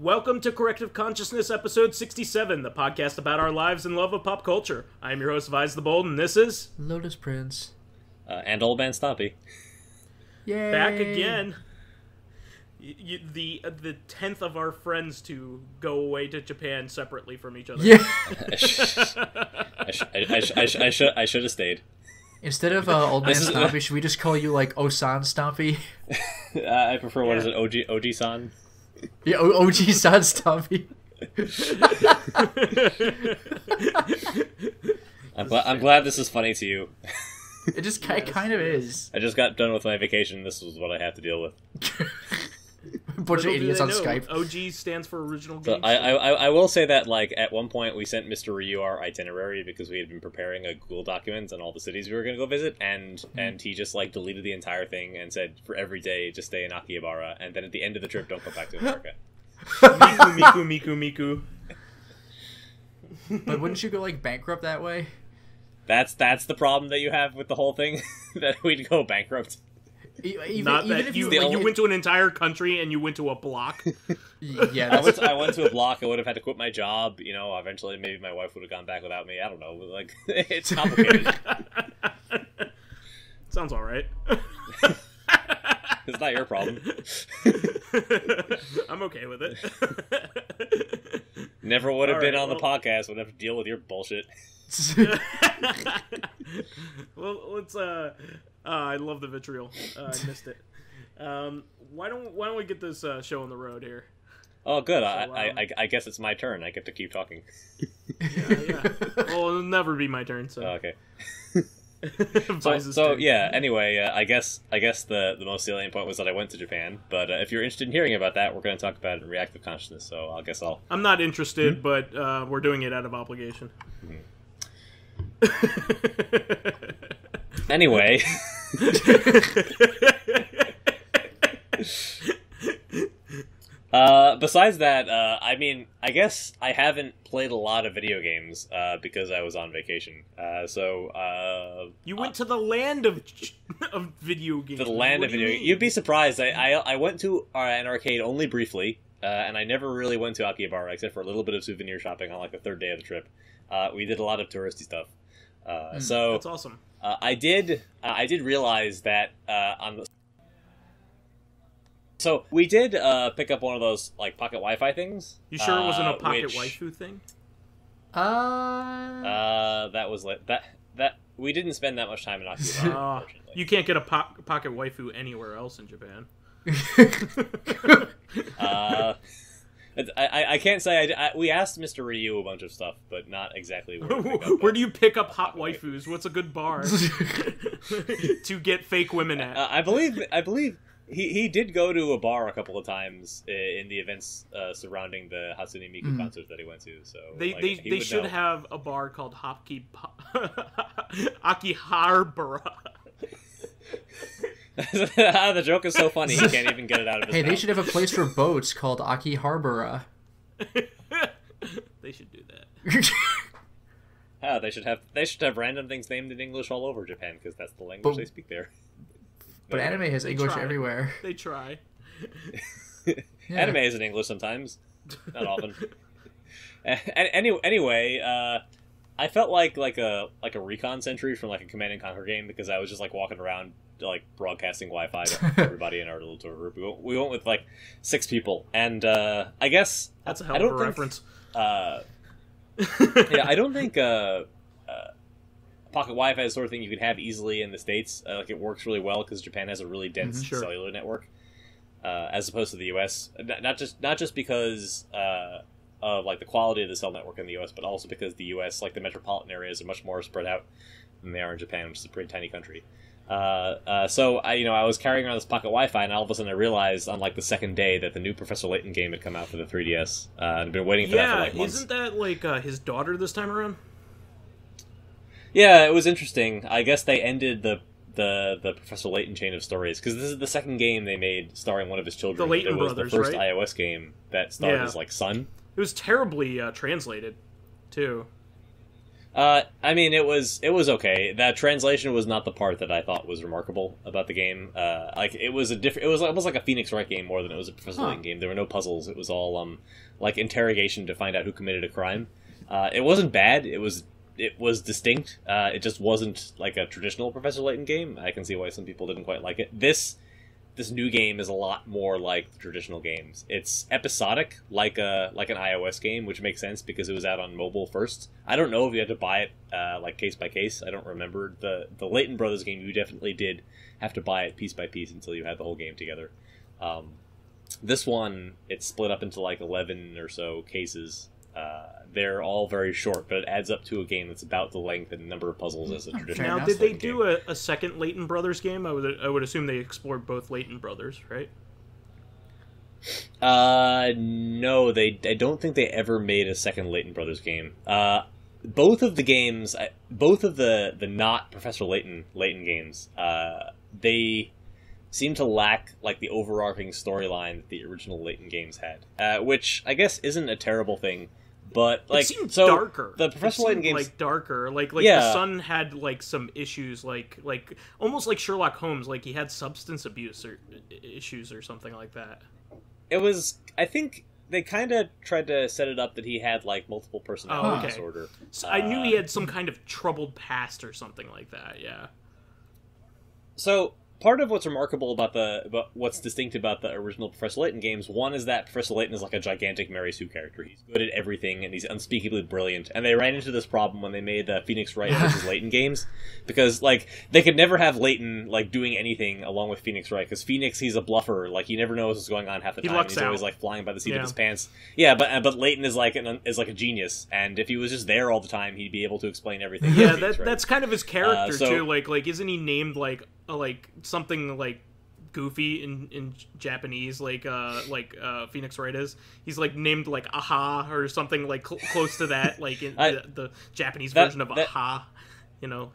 Welcome to Corrective Consciousness, episode 67, the podcast about our lives and love of pop culture. I am your host, VyseTheBold, and this is... Lotus Prince. And OldManStompy. Yay! Back again. The 10th of our friends to go away to Japan separately from each other. Yeah! I should have stayed. Instead of OldManStompy, should we just call you, like, Osan-Stompy? I prefer, what is it, OG-san? Yeah, OG-san Stompy. I'm glad this is funny to you. It just kind of is. I just got done with my vacation. This was what I have to deal with. A bunch of idiots on Skype. OG stands for original game. So I will say that, like, at one point we sent Mr. Ryu our itinerary because we had been preparing a Google document on all the cities we were going to go visit, and he just, like, deleted the entire thing and said, for every day, just stay in Akihabara, and then at the end of the trip, don't come back to America. Miku. But wouldn't you go, like, bankrupt that way? That's the problem that you have with the whole thing, that we'd go bankrupt. Even if you went to an entire country and you went to a block. Yeah, I went to a block. I would have had to quit my job. You know, eventually maybe my wife would have gone back without me. I don't know. Like, it's complicated. Sounds all right. It's not your problem. I'm okay with it. Never would have been on the podcast. Would have to deal with your bullshit. Well, let's. I love the vitriol. I missed it. Why don't we get this show on the road here? Oh, good. I guess it's my turn. I get to keep talking. Yeah. Well, it'll never be my turn. So okay. Vyse's so turn. yeah. Anyway, I guess the most salient point was that I went to Japan. But if you're interested in hearing about that, we're going to talk about it in Reactive Consciousness. So I guess I'll. I'm not interested, but we're doing it out of obligation. Anyway. Besides that, I mean, I guess I haven't played a lot of video games because I was on vacation. You went to the land of video games. The land of video games. You'd be surprised. I went to an arcade only briefly, and I never really went to Akihabara except for a little bit of souvenir shopping on like the third day of the trip. We did a lot of touristy stuff. So that's awesome. I did realize that So we did pick up one of those like pocket Wi-Fi things. You sure it wasn't a pocket waifu thing? That was like that we didn't spend that much time in Akihabara. Unfortunately. You can't get a pocket waifu anywhere else in Japan. I can't say we asked Mr. Ryu a bunch of stuff, but not exactly where do you pick up hot waifus? What's a good bar to get fake women at? I believe he did go to a bar a couple of times in the events surrounding the Hatsune Miku concert that he went to. So they should have a bar called Akihabara. The joke is so funny he can't even get it out of his mouth. They should have a place for boats called Akihabara. They should do that. They should have random things named in English all over Japan because that's the language they speak there. But anime has English everywhere. They try. Anime is in English sometimes, not often. Anyway, I felt like a recon sentry from like a Command and Conquer game because I was just like walking around like broadcasting Wi-Fi to everybody in our little tour group. We went with like 6 people, and I guess that's a hell of a reference. Yeah, I don't think pocket Wi-Fi is the sort of thing you can have easily in the States. Like it works really well because Japan has a really dense cellular network, as opposed to the U.S. Not just because of like the quality of the cell network in the U.S., but also because the U.S. like the metropolitan areas are much more spread out than they are in Japan, which is a pretty tiny country. So I was carrying around this pocket Wi-Fi, and all of a sudden I realized on like the second day that the new Professor Layton game had come out for the 3DS. I'd been waiting for that for like months. Isn't that like his daughter this time around? Yeah, it was interesting. I guess they ended the Professor Layton chain of stories because this is the second game they made starring one of his children. The Layton it was brothers, the first right? iOS game that starred his like son. It was terribly translated, too. I mean, it was okay. That translation was not the part that I thought was remarkable about the game. Like it was almost like a Phoenix Wright game more than it was a Professor Layton game. There were no puzzles. It was all like interrogation to find out who committed a crime. It wasn't bad. It was distinct. It just wasn't like a traditional Professor Layton game. I can see why some people didn't quite like it. This new game is a lot more like the traditional games. It's episodic, like an iOS game, which makes sense because it was out on mobile first. I don't know if you had to buy it like case by case. I don't remember. The Layton Brothers game, you definitely did have to buy it piece by piece until you had the whole game together. This one, it's split up into like 11 or so cases. They're all very short, but it adds up to a game that's about the length and number of puzzles as a traditional. Now, did they do a second Layton Brothers game? I would assume they explored both Layton Brothers, right? No, I don't think they ever made a second Layton Brothers game. Both of the games, both of the not Professor Layton games, they seem to lack like the overarching storyline that the original Layton games had, which I guess isn't a terrible thing. But like, it seemed so darker. The Professor Layton games, like darker, like yeah. The son had like some issues, like almost like Sherlock Holmes, like he had substance abuse or issues or something like that. It was, I think they kind of tried to set it up that he had like multiple personality disorder. So I knew he had some kind of troubled past or something like that. Yeah. So part of what's remarkable about what's distinct about the original Professor Layton games, one is that Professor Layton is like a gigantic Mary Sue character. He's good at everything, and he's unspeakably brilliant. And they ran into this problem when they made the Phoenix Wright versus Layton games, because like they could never have Layton like doing anything along with Phoenix Wright, because Phoenix, he's a bluffer. Like he never knows what's going on half the time. He's always like flying by the seat of his pants. Yeah, but Layton is like a genius, and if he was just there all the time, he'd be able to explain everything. Yeah, that's kind of his character too. Like isn't he named like something like goofy in Japanese, like Phoenix Wright is? He's like named like Aha or something like close to that, like in the Japanese version of Aha, you know.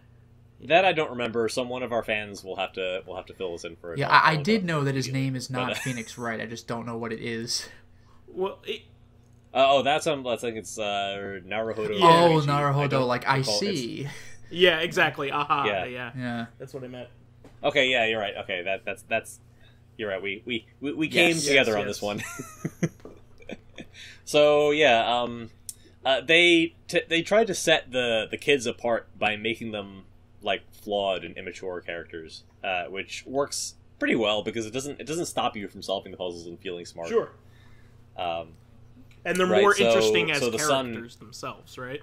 That I don't remember. One of our fans will have to fill us in for it. Yeah, I did know that his name is not Phoenix Wright. I just don't know what it is. Well, that's like it's Naruhodo. Yeah. Oh, Naruhodo, like I see. Yeah, exactly. Aha. Yeah. That's what I meant. Okay, yeah, you're right. Okay, that's you're right. We came together on this one. So yeah, they tried to set the kids apart by making them like flawed and immature characters, which works pretty well because it doesn't stop you from solving the puzzles and feeling smart. Sure. And they're more interesting as characters themselves, right?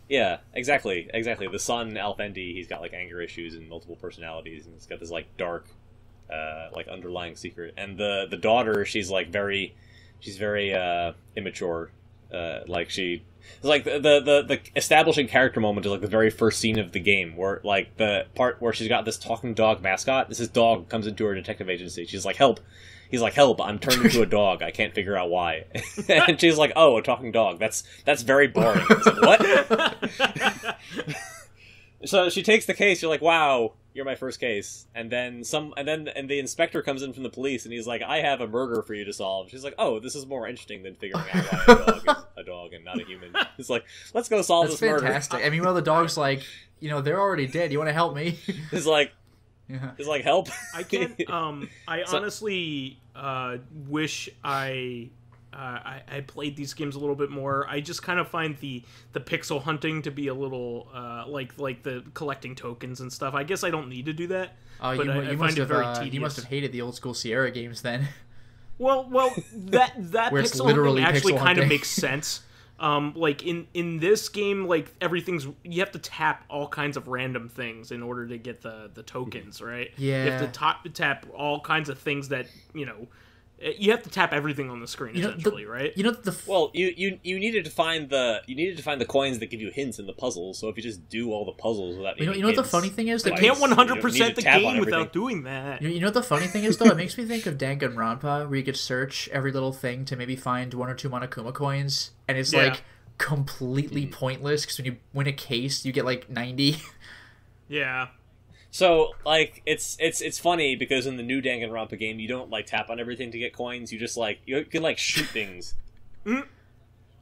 Yeah, exactly. The son, Alfendi, he's got like anger issues and multiple personalities, and he's got this like dark, like underlying secret. And the daughter, she's very immature. Like she, like the establishing character moment is like the very first scene of the game, where like the part where she's got this talking dog mascot. This dog comes into her detective agency. She's like, "Help." He's like, "Help, I'm turned into a dog. I can't figure out why." And she's like, "Oh, a talking dog. That's very boring." It's like, what? So she takes the case. You're like, "Wow, you're my first case." And then the inspector comes in from the police, and he's like, "I have a murder for you to solve." She's like, "Oh, this is more interesting than figuring out why a dog is a dog and not a human." It's like, let's go solve this murder. That's fantastic. I mean, well, the dog's like, they're already dead. You want to help me? It's like, it's like, help. I can't. I honestly wish I played these games a little bit more. I just kind of find the pixel hunting to be a little like the collecting tokens and stuff. I guess I don't need to do that. Oh, but I find it very tedious. You must have hated the old school Sierra games then. Well, that pixel hunting actually kind of makes sense. Like in this game, like you have to tap all kinds of random things in order to get the tokens, right? Yeah. You have to tap all kinds of things that, you have to tap everything on the screen essentially, right? Well, you needed to find the coins that give you hints in the puzzles. So if you just do all the puzzles without you know what the funny thing is? They can't 100% the game without doing that. You know what the funny thing is though? It makes me think of Danganronpa, where you could search every little thing to maybe find 1 or 2 Monokuma coins, and it's like completely pointless because when you win a case, you get like 90. Yeah. So, like, it's funny because in the new Danganronpa game, you don't, like, tap on everything to get coins. You just, like, you can, like, shoot things.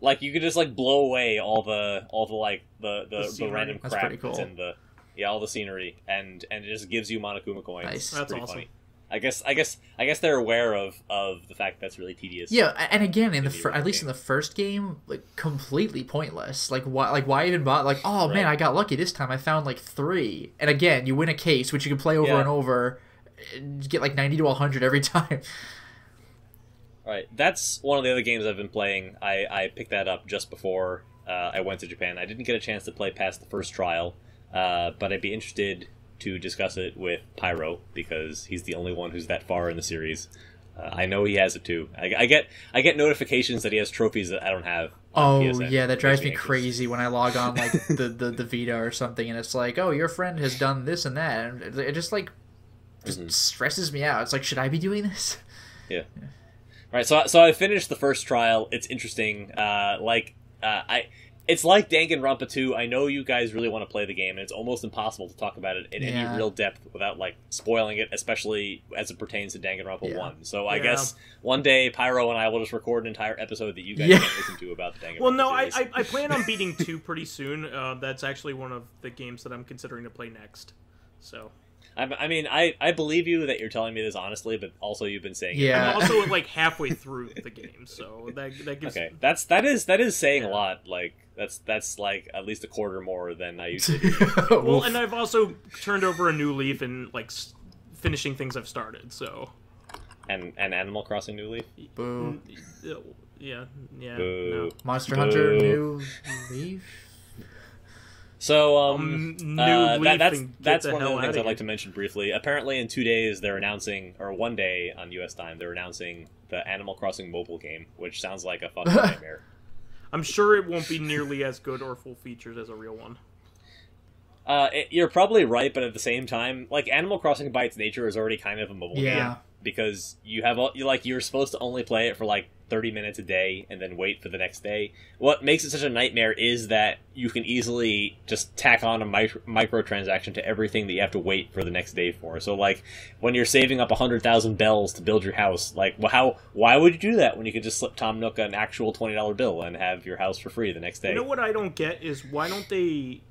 like you could just like blow away all the like the random That's crap pretty cool. that's in the all the scenery, and it just gives you Monokuma coins. Nice. That's pretty awesome. Funny. I guess they're aware of the fact that's really tedious. Yeah, and again, in at least game. in the first game, like completely pointless. Like why even bother? Like, oh man, I got lucky this time. I found like 3, and again, you win a case, which you can play over and over, and get like 90 to 100 every time. Right, that's one of the other games I've been playing. I picked that up just before I went to Japan. I didn't get a chance to play past the first trial, but I'd be interested to discuss it with Pyro, because he's the only one who's that far in the series. I know he has it too. I get notifications that he has trophies that I don't have. Oh PSN. yeah, that drives me crazy when I log on like the Vita or something, and it's like, oh, your friend has done this and that, and it just like stresses me out. It's like, should I be doing this? Yeah. Right. So I finished the first trial. It's interesting. It's like Danganronpa 2. I know you guys really want to play the game, and it's almost impossible to talk about it in any real depth without like spoiling it, especially as it pertains to Danganronpa 1. So I guess one day Pyro and I will just record an entire episode that you guys can listen to about the Danganronpa. Well, no, series. I plan on beating 2 pretty soon. That's actually one of the games that I'm considering to play next. So. I mean, I believe you that you're telling me this honestly, but also you've been saying it. I'm also like halfway through the game, so that gives. Okay, that is saying a lot. Like that's like at least a quarter more than I used to do. Well, and I've also turned over a new leaf and like finishing things I've started. So. And Animal Crossing New Leaf. Boo. Yeah. Boo. No. Monster Hunter New Leaf. So, that's one of the things I'd like to mention briefly. Apparently, in 2 days, they're announcing, or 1 day on U.S. time, they're announcing the Animal Crossing mobile game, which sounds like a fucking nightmare. I'm sure it won't be nearly as good or full features as a real one. You're probably right, but at the same time, like Animal Crossing by its nature is already kind of a mobile game because you're supposed to only play it for like 30 minutes a day and then wait for the next day. What makes it such a nightmare is that you can easily just tack on a microtransaction to everything that you have to wait for the next day for. So like when you're saving up 100,000 bells to build your house, like why would you do that when you could just slip Tom Nook an actual $20 bill and have your house for free the next day? You know what I don't get is why don't they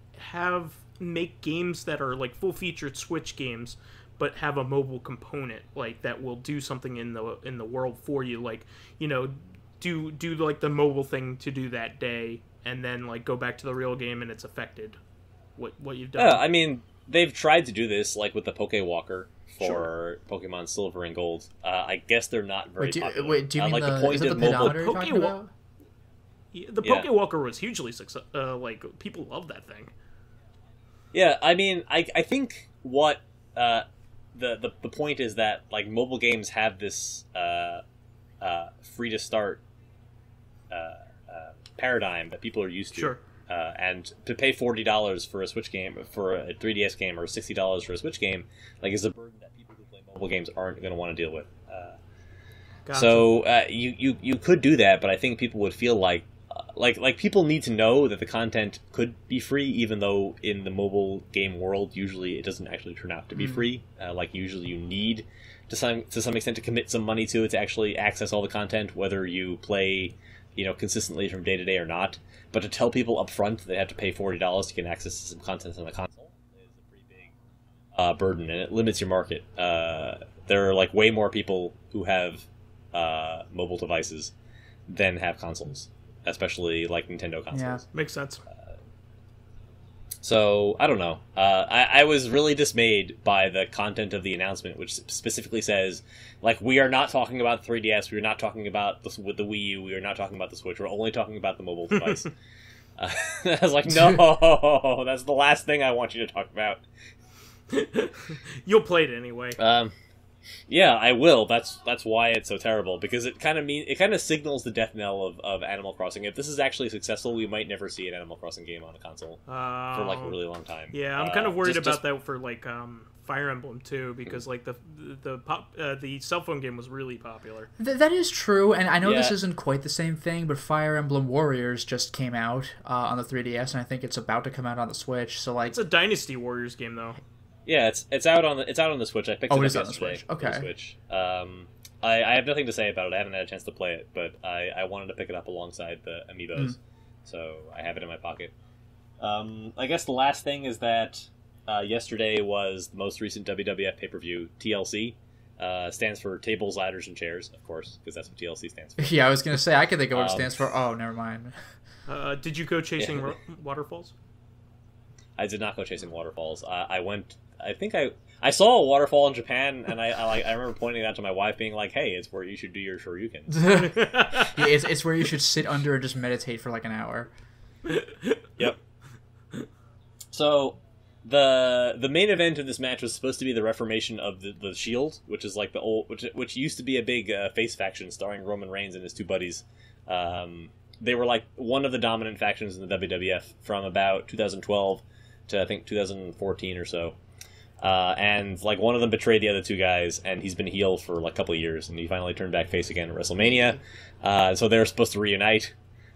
make games that are like full featured Switch games but have a mobile component like that will do something in the world for you, like, you know, do like the mobile thing to do that day and then like go back to the real game and it's affected what you've done. I mean, they've tried to do this like with the Pokewalker for Pokemon Silver and Gold. I guess they're not very popular. Do you mean like the point is of the mobile pedometer you're talking about? The Pokewalker was hugely successful. Like people love that thing. Yeah, I mean, I think what the point is that like mobile games have this free to start paradigm that people are used to. Sure. And to pay $40 for a Switch game, for a 3DS game, or $60 for a Switch game, like is a burden that people who play mobile games aren't going to want to deal with. Gotcha. So you could do that, but I think people would feel like people need to know that the content could be free, even though in the mobile game world usually it doesn't actually turn out to be free. Like usually you need to some extent to commit some money to it to actually access all the content, whether you play, you know, consistently from day to day or not. But to tell people up front they have to pay $40 to get access to some content on the console is a pretty big burden, and it limits your market. There are like way more people who have mobile devices than have consoles, especially like Nintendo consoles. Yeah, makes sense. So I don't know. I was really dismayed by the content of the announcement, which specifically says, like, we are not talking about the 3DS, we are not talking about the Wii U, we are not talking about the Switch, we're only talking about the mobile device. I was like, no, that's the last thing I want you to talk about. You'll play it anyway. Yeah, I will. That's why it's so terrible, because it kind of signals the death knell of Animal Crossing. If this is actually successful, we might never see an Animal Crossing game on a console for like a really long time. Yeah, I'm kind of worried about that for like Fire Emblem too, because like the cell phone game was really popular. That is true, and I know this isn't quite the same thing, but Fire Emblem Warriors just came out on the 3DS, and I think it's about to come out on the Switch. So like, it's a Dynasty Warriors game though. Yeah, it's out on the Switch. I picked it up yesterday. On the Switch. Okay. On the Switch. I have nothing to say about it. I haven't had a chance to play it, but I wanted to pick it up alongside the Amiibos, so I have it in my pocket. I guess the last thing is that yesterday was the most recent WWF pay-per-view, TLC. Stands for Tables, Ladders, and Chairs, of course, because that's what TLC stands for. Yeah, I was going to say, I can think of what it stands for. Oh, never mind. Did you go chasing waterfalls? I did not go chasing waterfalls. I went... I saw a waterfall in Japan, and I remember pointing that to my wife, being like, "Hey, it's where you should do your shoryukens." Yeah, it's where you should sit under and just meditate for like an hour. Yep. So, the main event of this match was supposed to be the reformation of the Shield, which is like the old, which used to be a big face faction starring Roman Reigns and his two buddies. They were like one of the dominant factions in the WWF from about 2012 to I think 2014 or so. And like one of them betrayed the other two guys, and he's been heel for like a couple of years, and he finally turned back face again at WrestleMania. So they were supposed to reunite,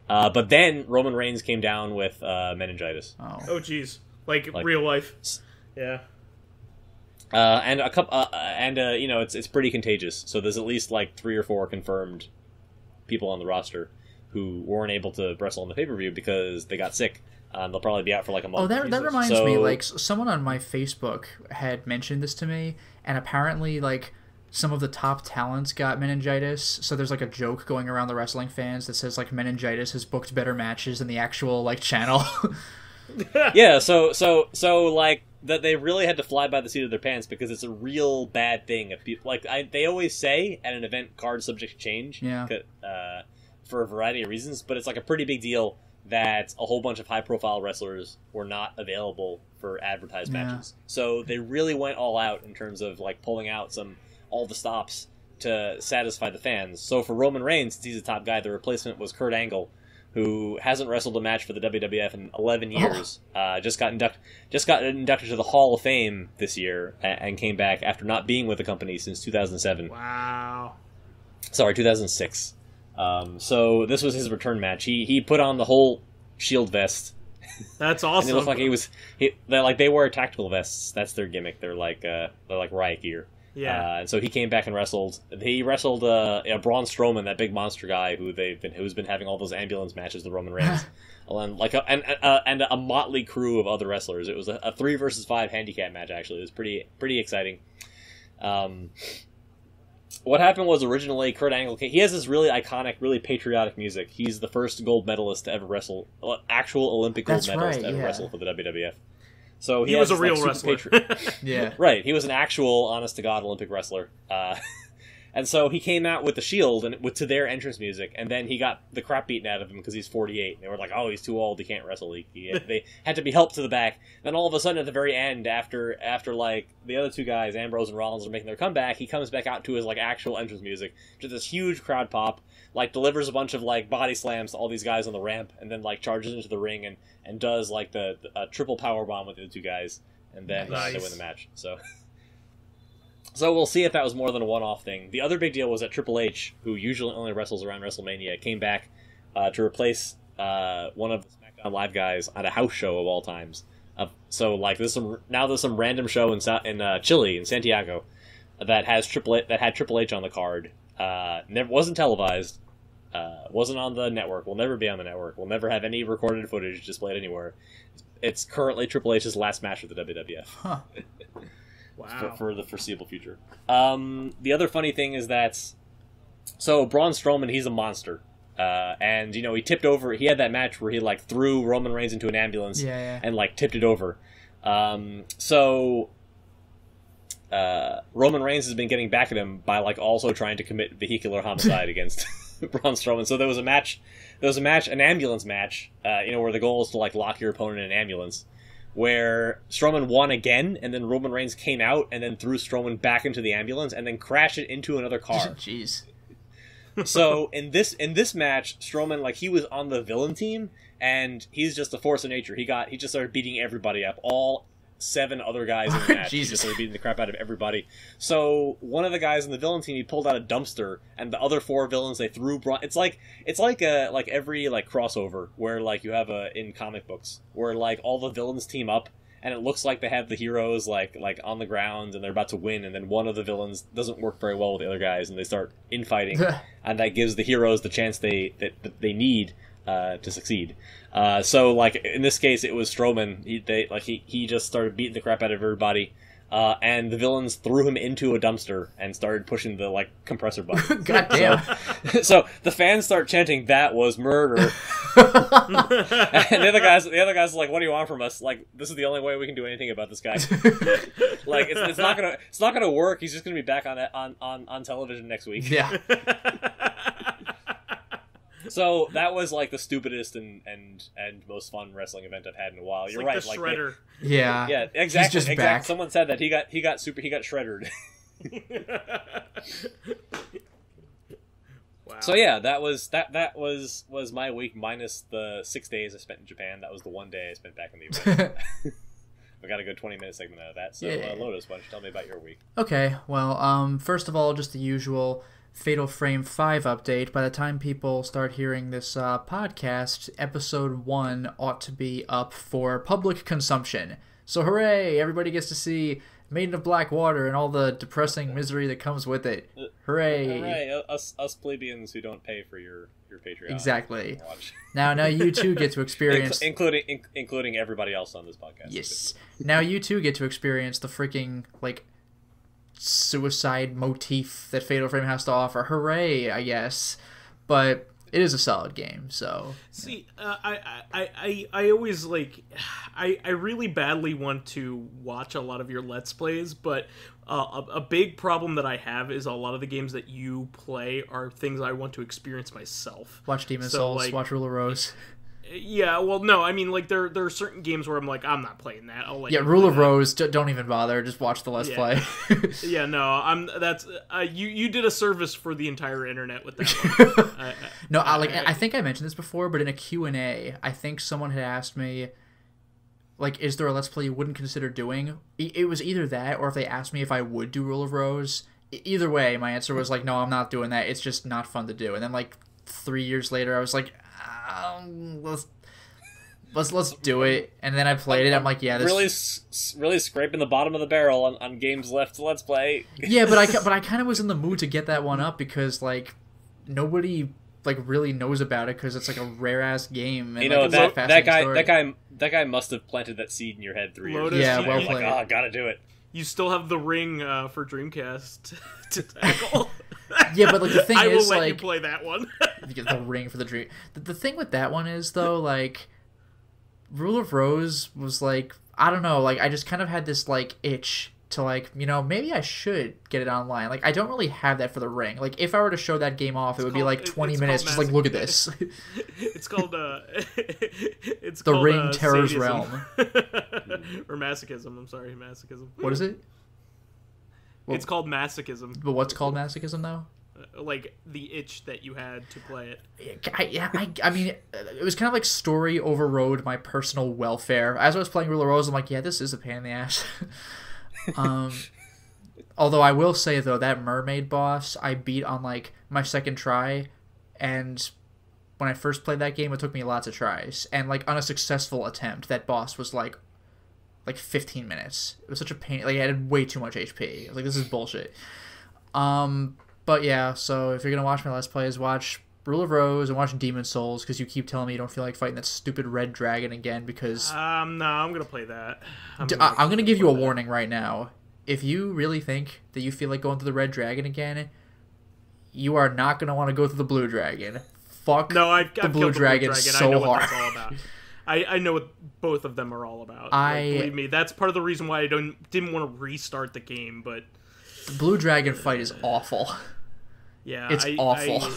but then Roman Reigns came down with meningitis. Oh, geez, like real life. Yeah. And a couple, you know, it's pretty contagious. So there's at least like 3 or 4 confirmed people on the roster who weren't able to wrestle on the pay-per-view because they got sick. They'll probably be out for like a month. Oh, that reminds me, like, someone on my Facebook had mentioned this to me, and apparently, like, some of the top talents got meningitis, so there's, like, a joke going around the wrestling fans that says, like, meningitis has booked better matches than the actual, like, channel. Yeah, so, like, that they really had to fly by the seat of their pants because it's a real bad thing. If people, like, they always say at an event, cards subject to change, for a variety of reasons, but it's, like, a pretty big deal that a whole bunch of high-profile wrestlers were not available for advertised matches. So they really went all out in terms of like pulling out all the stops to satisfy the fans. So for Roman Reigns, since he's a top guy, the replacement was Kurt Angle, who hasn't wrestled a match for the WWF in 11 years. Just got inducted to the Hall of Fame this year and came back after not being with the company since 2007. Wow. Sorry, 2006. So this was his return match. He put on the whole Shield vest. That's awesome. And it looked like they wear tactical vests. That's their gimmick. They're like riot gear. Yeah. And so he came back and wrestled. He wrestled Braun Strowman, that big monster guy who's been having all those ambulance matches with Roman Reigns, and a motley crew of other wrestlers. It was a 3 versus 5 handicap match. Actually, it was pretty exciting. What happened was originally Kurt Angle he has this really iconic, really patriotic music. He's the first gold medalist to ever wrestle, actual Olympic gold medalist to ever wrestle for the WWF. So he was a real wrestler. Yeah. Right, he was an actual, honest-to-God Olympic wrestler. And so he came out with the Shield and to their entrance music, and then he got the crap beaten out of him because he's 48. They were like, "Oh, he's too old. He can't wrestle." They had to be helped to the back. Then all of a sudden, at the very end, after like the other two guys, Ambrose and Rollins, are making their comeback, he comes back out to his like actual entrance music, to this huge crowd pop, like delivers a bunch of like body slams to all these guys on the ramp, and then like charges into the ring and does like the triple power bomb with the two guys, and then they win the match. So we'll see if that was more than a one-off thing. The other big deal was that Triple H, who usually only wrestles around WrestleMania, came back to replace one of the SmackDown Live guys on a house show of all times. So like there's some random show in Chile, in Santiago, that had Triple H on the card. Wasn't televised, wasn't on the network. Will never be on the network. We'll never have any recorded footage displayed anywhere. It's currently Triple H's last match with the WWF. Huh. Wow. For the foreseeable future. The other funny thing is that, so Braun Strowman, he's a monster, and you know he tipped over. He had that match where he like threw Roman Reigns into an ambulance and like tipped it over. So Roman Reigns has been getting back at him by like also trying to commit vehicular homicide against Braun Strowman. So there was a match, an ambulance match, where the goal is to like lock your opponent in an ambulance, where Strowman won again, and then Roman Reigns came out and then threw Strowman back into the ambulance and then crashed it into another car. Jeez. So in this match, Strowman, like, he was on the villain team, and he's just a force of nature. He just started beating everybody up. All 7 other guys in the match. He just started beating the crap out of everybody. So one of the guys in the villain team, he pulled out a dumpster, and the other 4 villains, they threw it's like every like crossover where like you have in comic books where like all the villains team up and it looks like they have the heroes like on the ground and they're about to win, and then one of the villains doesn't work very well with the other guys, and they start infighting, and that gives the heroes the chance that they need to succeed. So like in this case, it was Strowman. He just started beating the crap out of everybody. And the villains threw him into a dumpster and started pushing the compressor button. God damn! So the fans start chanting, "That was murder!" And the other guys are like, "What do you want from us? Like, this is the only way we can do anything about this guy. Like, it's not gonna work. He's just gonna be back on television next week." Yeah. So that was like the stupidest and most fun wrestling event I've had in a while. You're right, the Shredder. Yeah, exactly. He's just back. Someone said that he got shredded. Wow. So yeah, that was my week minus the 6 days I spent in Japan. That was the one day I spent back in the US. We got a good 20-minute segment out of that. So Lotus, why don't you tell me about your week? Okay, well, first of all, just the usual Fatal Frame 5 update. By the time people start hearing this podcast, episode 1 ought to be up for public consumption. So hooray! Everybody gets to see Maiden of Black Water and all the depressing misery that comes with it. Hooray! Hooray! Us plebeians who don't pay for your Patreon. Exactly. Now you too get to experience... including everybody else on this podcast. Yes. Now you too get to experience the freaking, suicide motif that Fatal Frame has to offer. Hooray, I guess. But it is a solid game, so... See, I always, I really badly want to watch a lot of your Let's Plays, but a big problem that I have is a lot of the games that you play are things I want to experience myself. Watch Demon's Souls, watch Rule of Rose. Yeah, well, no, I mean, there are certain games where I'm like, I'm not playing that. Rule of Rose, don't even bother. Just watch the Let's Play. Yeah, no, that's you did a service for the entire internet with that one. I think I mentioned this before, but in a Q&A, I think someone had asked me, is there a Let's Play you wouldn't consider doing? It was either that, or if they asked me if I would do Rule of Rose. Either way, my answer was no, I'm not doing that. It's just not fun to do. And then 3 years later, I was like, let's do it. And then I played it. I'm like, yeah, this really scraping the bottom of the barrel on games left to Let's Play. Yeah, but I kind of was in the mood to get that one up because nobody really knows about it because it's a rare ass game. And, that guy must have planted that seed in your head 3 years ago. Yeah, well played. I gotta do it. You still have the ring for Dreamcast to tackle. Yeah, but the thing is, I will let you play that one. The ring for the dream. The thing with that one is though, Rule of Rose was I don't know, I just kind of had this itch to maybe I should get it online. I don't really have that for the ring. If I were to show that game off, it would be 20 minutes. Just look at this. It's called it's the called, Ring Terror's sadism. Realm. Or masochism. I'm sorry, masochism. What is it? It's called masochism. But what's called masochism though? The itch that you had to play it. I mean, it was kind of story overrode my personal welfare. As I was playing Rule of Rose, I'm like, yeah, this is a pain in the ass. Although I will say though, that mermaid boss I beat on my second try, and when I first played that game, it took me lots of tries, and on a successful attempt, that boss was 15 minutes. It was such a pain. I had way too much HP. I was this is bullshit. But yeah, so if you're gonna watch my Let's Plays, watch Rule of Rose and watch Demon's Souls, because you keep telling me you don't feel like fighting that stupid red dragon again, because... No, I'm gonna play that. I'm gonna give you a warning right now. If you really think that you feel like going through the red dragon again, you are not gonna want to go through the blue dragon. I've blue dragon so I know hard. What that's all about. I know what both of them are all about. Believe me, that's part of the reason why I didn't want to restart the game, but... The blue dragon fight is awful. Yeah, it's awful.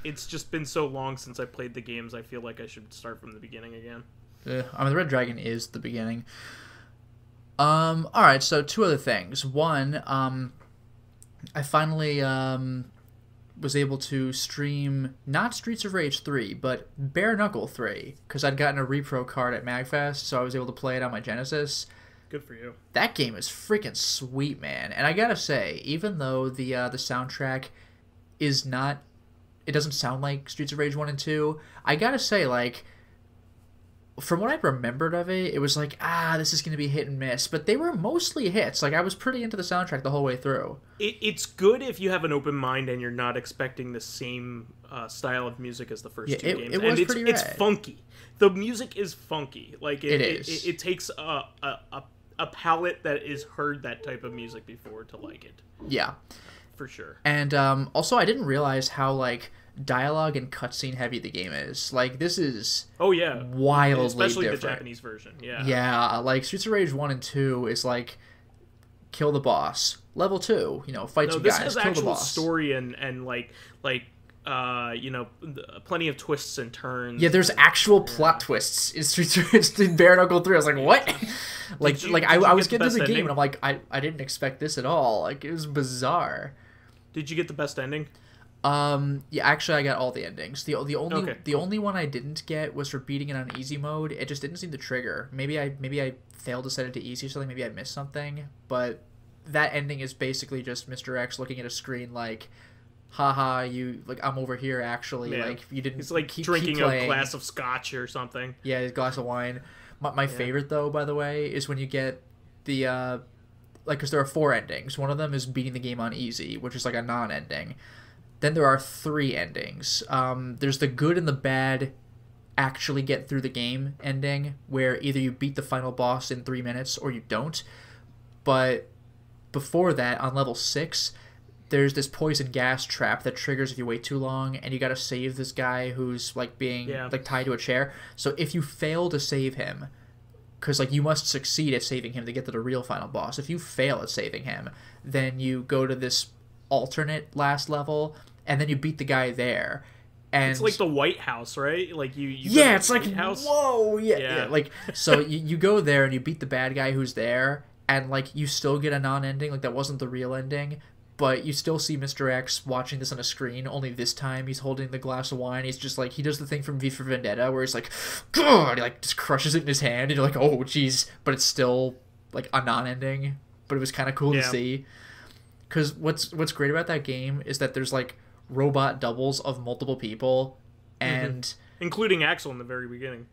It's just been so long since I played the games, I feel like I should start from the beginning again. I mean, the red dragon is the beginning. Alright, so two other things. One, I finally was able to stream not Streets of Rage 3, but Bare Knuckle 3, because I'd gotten a repro card at MagFest, so I was able to play it on my Genesis. Good for you. That game is freaking sweet, man. And I gotta say, even though the soundtrack is not... It doesn't sound like Streets of Rage 1 and 2, I gotta say, from what I remembered of it, it was like, this is going to be hit and miss. But they were mostly hits. Like, I was pretty into the soundtrack the whole way through. It's good if you have an open mind and you're not expecting the same style of music as the first two games. It's funky. The music is funky. Like, it takes a palette that has heard that type of music before to like it. Yeah. For sure. And also, I didn't realize how, like, dialogue and cutscene heavy the game is. Like, this is wildly especially different. The Japanese version. Yeah, like Streets of Rage 1 and 2 is like kill the boss. Level 2, fight some guys, kill the boss. This has actual story and like plenty of twists and turns. Yeah, there's actual plot twists in Streets of Rage in Bare Knuckle 3. I was like, what? I was getting to the game and I'm like, I didn't expect this at all. Like, it was bizarre. Did you get the best ending? Yeah, actually I got all the endings. The only one I didn't get was for beating it on easy mode. It just didn't seem to trigger. Maybe I failed to set it to easy or something. Maybe I missed something. But that ending is basically just Mr. X looking at a screen like, haha, I'm over here actually. Yeah. Like, you didn't. It's like drinking a glass of scotch or something. Yeah, a glass of wine. My favorite though, by the way, is when you get the because there are 4 endings. One of them is beating the game on easy, which is like a non-ending. Then there are 3 endings. There's the good and the bad actually get through the game ending, where either you beat the final boss in 3 minutes or you don't. But before that, on level 6, there's this poison gas trap that triggers if you wait too long, and you gotta save this guy who's like being like tied to a chair. So if you fail to save him, because like you must succeed at saving him to get to the real final boss. If you fail at saving him, then you go to this alternate last level, and then you beat the guy there. And it's like the White House, right? Like you it's like House. Whoa, yeah. Like, so you go there and you beat the bad guy who's there, and like you still get a non-ending. Like, that wasn't the real ending, but you still see Mr. X watching this on a screen. Only this time he's holding the glass of wine. He's just like, he does the thing from V for Vendetta where he's like, God, he like just crushes it in his hand, and you're like, oh jeez, but it's still like a non-ending. But it was kind of cool to see. Because what's great about that game is that there's like robot doubles of multiple people, and including Axel in the very beginning.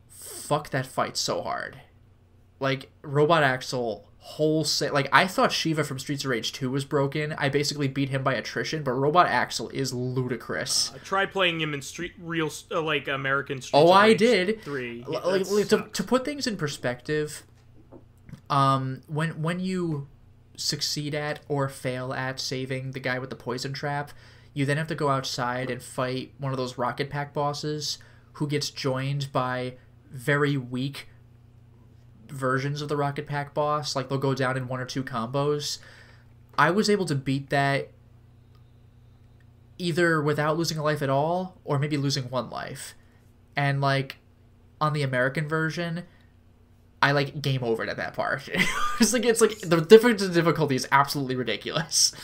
Fuck, that fight so hard. Like, Robot Axel wholesale. Like, I thought Shiva from Streets of Rage 2 was broken. I basically beat him by attrition, but Robot Axel is ludicrous. Try playing him in American Streets of Rage I did. 3. To put things in perspective, when you succeed at or fail at saving the guy with the poison trap, you then have to go outside and fight one of those rocket pack bosses who gets joined by very weak versions of the rocket pack boss. Like, they'll go down in 1 or 2 combos. I was able to beat that either without losing a life at all, or maybe losing 1 life. And like, on the American version, I like game overed at that part. it's like the difference in difficulty is absolutely ridiculous.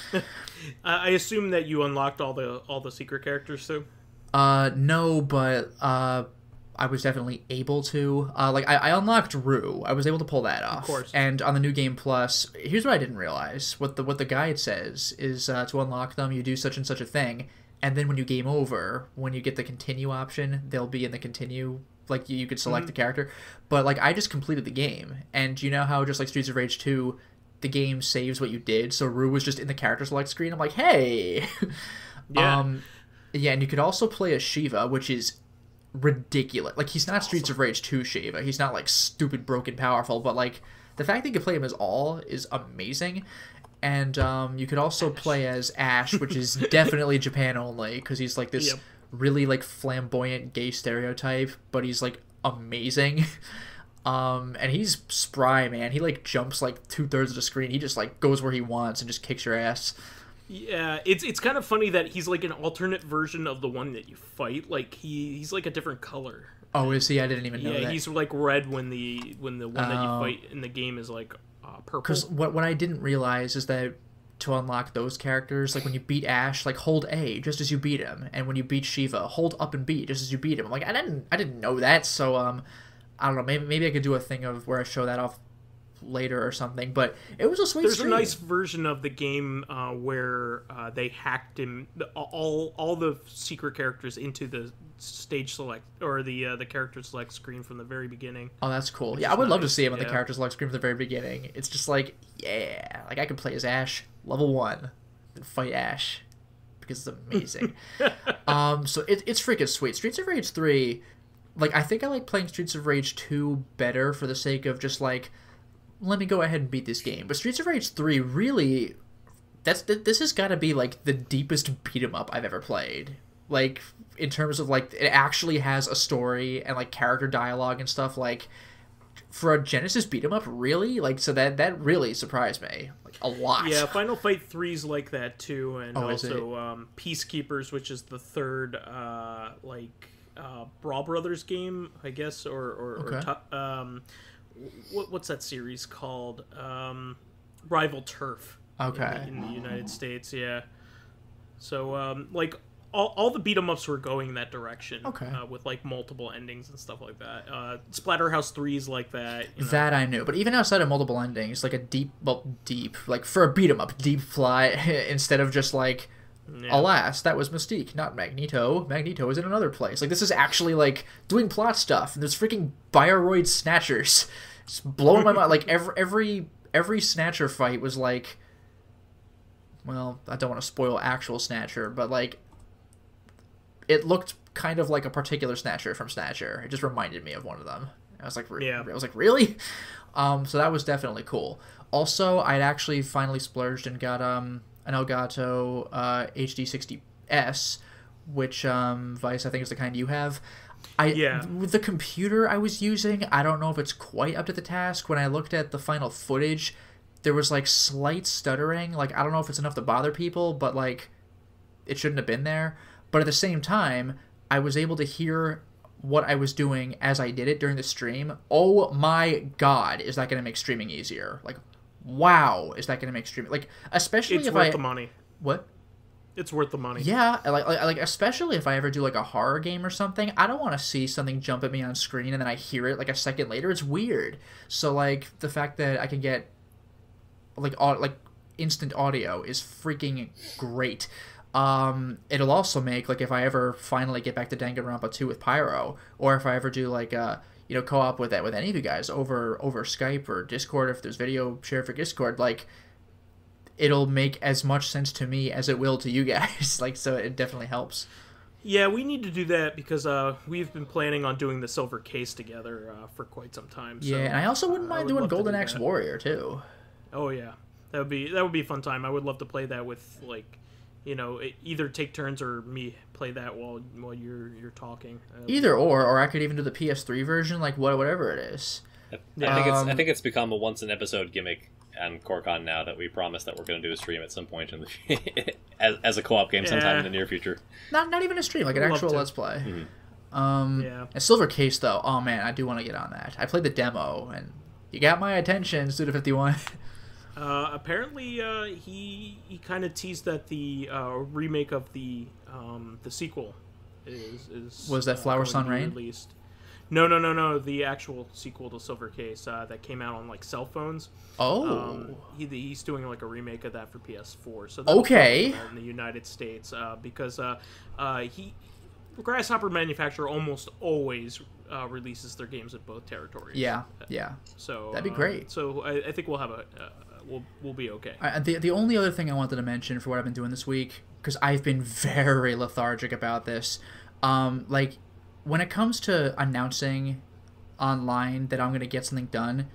I assume that you unlocked all the secret characters too. No, but I was definitely able to. I unlocked Rue. I was able to pull that off. Of course. And on the New Game Plus, here's what I didn't realize. What the guide says is to unlock them, you do such and such a thing, and then when you game over, when you get the continue option, they'll be in the continue. Like, you could select the character. But, like, I just completed the game. And you know how, just like Streets of Rage 2, the game saves what you did? So Rue was just in the character select screen. I'm like, hey! Yeah, and you could also play as Shiva, which is ridiculous. Like, he's not awesome. Streets of Rage 2 Shiva. He's not, like, stupid, broken, powerful. But, like, the fact that you can play him as all is amazing. And you could also play as Ash, which is definitely Japan only, because he's, like, this... Yep. Really like flamboyant gay stereotype, but he's like amazing. And he's spry, man. He like jumps like 2/3 of the screen. He just like goes where he wants and just kicks your ass. Yeah, it's kind of funny that he's like an alternate version of the one that you fight. Like he's like a different color. Oh, is he? I didn't even know that. Yeah, he's like red when the one that you fight in the game is like purple. Because what I didn't realize is that to unlock those characters, like when you beat Ash, like hold A just as you beat him, and when you beat Shiva, hold up and B just as you beat him. Like, I didn't know that, so I don't know, maybe I could do a thing of where I show that off later or something. But it was a sweet There's stream. a nice version of the game where they hacked all the secret characters into the stage select or the character select screen from the very beginning. Oh, that's cool. Yeah, I would love to see him on the character select screen from the very beginning. It's just like, yeah, like I could play as Ash level 1 and fight Ash because it's amazing. So it's freaking sweet. Streets of Rage 3, like I think I like playing Streets of Rage 2 better for the sake of just like, let me go ahead and beat this game. But Streets of Rage 3 really, this has got to be like the deepest beat 'em up I've ever played. Like in terms of like it actually has a story and like character dialogue and stuff. Like for a Genesis beat 'em up, really, like so that really surprised me like a lot. Yeah, Final Fight 3's like that too, and also Peacekeepers, which is the third Brawl Brothers game, I guess, what's that series called? Rival Turf. Okay. In the United States, yeah. So like. All the beat 'em ups were going that direction, with like multiple endings and stuff like that. Splatterhouse 3's like that. That I knew, but even outside of multiple endings, like a deep like for a beat 'em up, deep fly instead of just like, alas, that was Mystique, not Magneto. Magneto is in another place. Like this is actually like doing plot stuff, and there's freaking Bioroid snatchers. It's blowing my mind. Like every snatcher fight was like, well, I don't want to spoil actual snatcher, but like. It looked kind of like a particular Snatcher from Snatcher. It just reminded me of one of them. I was like, really? So that was definitely cool. Also, I'd actually finally splurged and got an Elgato HD60S, which Vyse, I think, is the kind you have. With the computer I was using, I don't know if it's quite up to the task. When I looked at the final footage, there was like slight stuttering. Like I don't know if it's enough to bother people, but like it shouldn't have been there. But at the same time, I was able to hear what I was doing as I did it during the stream. Oh my god, is that going to make streaming easier? Like, wow, is that going to make streaming... Like, especially if it's worth the money. What? It's worth the money. Yeah, like especially if I ever do like a horror game or something, I don't want to see something jump at me on screen and then I hear it like a second later. It's weird. So like the fact that I can get like instant audio is freaking great. It'll also make, like, if I ever finally get back to Danganronpa 2 with Pyro, or if I ever do, like, co-op with any of you guys over Skype or Discord, if there's video share for Discord, like, it'll make as much sense to me as it will to you guys. Like, so it definitely helps. Yeah, we need to do that because we've been planning on doing the Silver Case together for quite some time. So, yeah, and I also wouldn't mind doing Golden Axe Warrior, too. Oh, yeah. That would be a fun time. I would love to play that with, like... either take turns or me play that while you're talking. Either or I could even do the PS3 version, like whatever it is. I think it's become a once an episode gimmick on CoreCon now that we promise that we're going to do a stream at some point in the as a co-op game sometime in the near future. Not even a stream, like an actual Let's Play. Mm-hmm. A Silver Case though, oh man, I do want to get on that. I played the demo and you got my attention, Suda51. Apparently, he kind of teased that the remake of the sequel is was that Flower Sun Rain released. No. The actual sequel to Silver Case that came out on like cell phones. Oh, he's doing like a remake of that for PS4. So okay, in the United States, because Grasshopper Manufacturer almost always releases their games in both territories. Yeah. So that'd be great. So I think we'll have we'll be okay. The only other thing I wanted to mention for what I've been doing this week, because I've been very lethargic about this, like when it comes to announcing online that I'm going to get something done,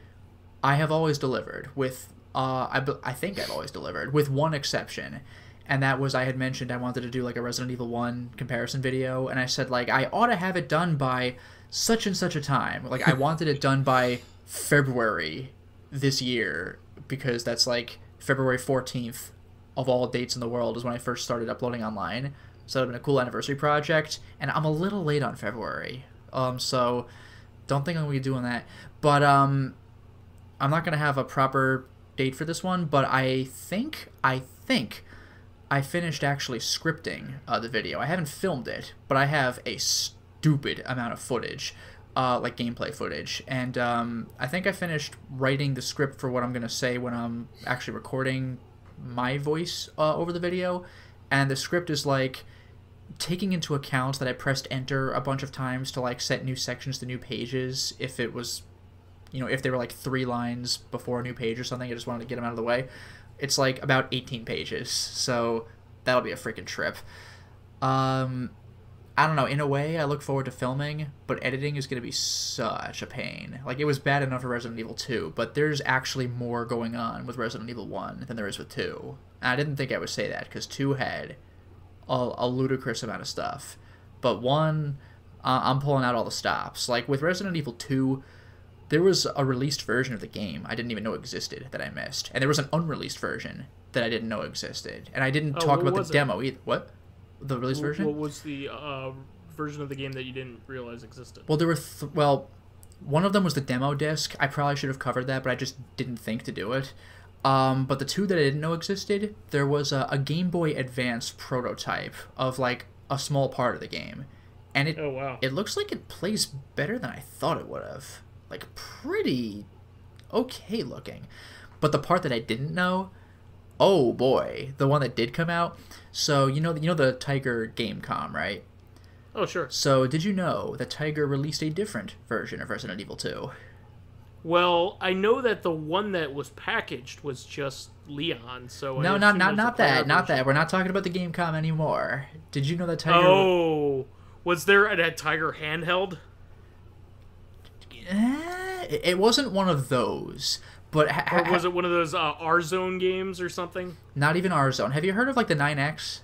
I have always delivered with I think I've always delivered with one exception. And that was, I had mentioned I wanted to do like a Resident Evil 1 comparison video, and I said like I ought to have it done by such and such a time. Like I wanted it done by February this year, because that's like February 14th of all dates in the world is when I first started uploading online. So it would have been a cool anniversary project, and I'm a little late on February. So don't think I'm going to be doing that. But I'm not going to have a proper date for this one, but I think I finished actually scripting the video. I haven't filmed it, but I have a stupid amount of footage like gameplay footage, and I think I finished writing the script for what I'm gonna say when I'm actually recording my voice over the video, and the script is like taking into account that I pressed enter a bunch of times to like set new sections to new pages if it was, if they were like 3 lines before a new page or something. I just wanted to get them out of the way. It's like about 18 pages, so that'll be a freaking trip. I don't know, in a way, I look forward to filming, but editing is going to be such a pain. Like, it was bad enough for Resident Evil 2, but there's actually more going on with Resident Evil 1 than there is with 2. And I didn't think I would say that, because 2 had a ludicrous amount of stuff. But 1, I'm pulling out all the stops. Like, with Resident Evil 2, there was a released version of the game I didn't even know existed that I missed. And there was an unreleased version that I didn't know existed. And I didn't talk about the demo either. What? The release version? What was the version of the game that you didn't realize existed? Well, there were one of them was the demo disc. I probably should have covered that, but I just didn't think to do it. But the 2 that I didn't know existed, there was a Game Boy Advance prototype of like a small part of the game, and it looks like it plays better than I thought it would have. Like, pretty okay looking. But the part that I didn't know, oh boy, the one that did come out. So you know the Tiger Gamecom, right? Oh, sure. So did you know that Tiger released a different version of Resident Evil 2? Well, I know that the one that was packaged was just Leon. So no, not that. We're not talking about the Gamecom anymore. Did you know that Tiger? Oh, was there a Tiger handheld? It wasn't one of those. But or was it one of those R-Zone games or something? Not even R-Zone. Have you heard of like the 9X?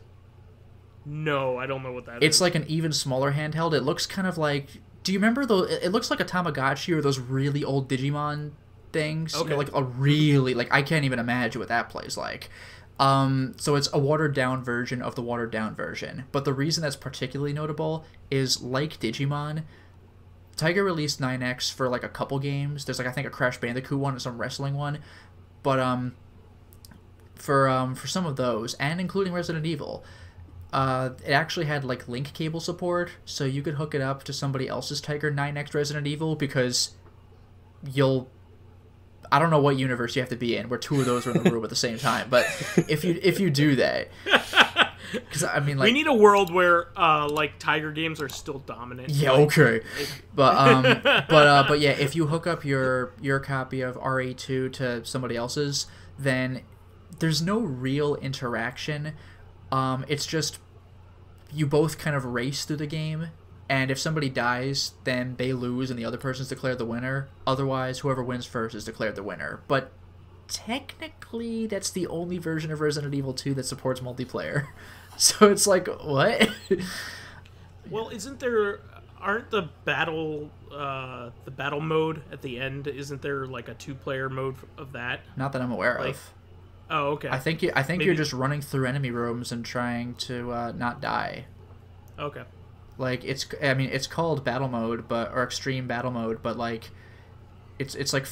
No, I don't know what that is. It's like an even smaller handheld. It looks kind of like... Do you remember those... It looks like a Tamagotchi or those really old Digimon things. Okay. Like a really... Like, I can't even imagine what that plays like. So it's a watered-down version of the watered-down version. But the reason that's particularly notable is, like Digimon... Tiger released 9X for like a couple games. There's like, I think, a Crash Bandicoot one and some wrestling one. But for some of those, and including Resident Evil, it actually had like link cable support, so you could hook it up to somebody else's Tiger 9X Resident Evil, because I don't know what universe you have to be in where 2 of those are in the room at the same time, but if you do that, because I mean, like, we need a world where like Tiger games are still dominant. Yeah, okay, but yeah, if you hook up your copy of RE2 to somebody else's, then there's no real interaction. It's just you both kind of race through the game, and if somebody dies, then they lose and the other person's declared the winner. Otherwise, whoever wins first is declared the winner. But technically, that's the only version of Resident Evil 2 that supports multiplayer. So it's like, what? Well, aren't the battle mode at the end, isn't there like a 2-player mode of that? Not that I'm aware of. Oh, okay. I think you're just running through enemy rooms and trying to not die. Okay. Like, it's called battle mode, or extreme battle mode, but like it's like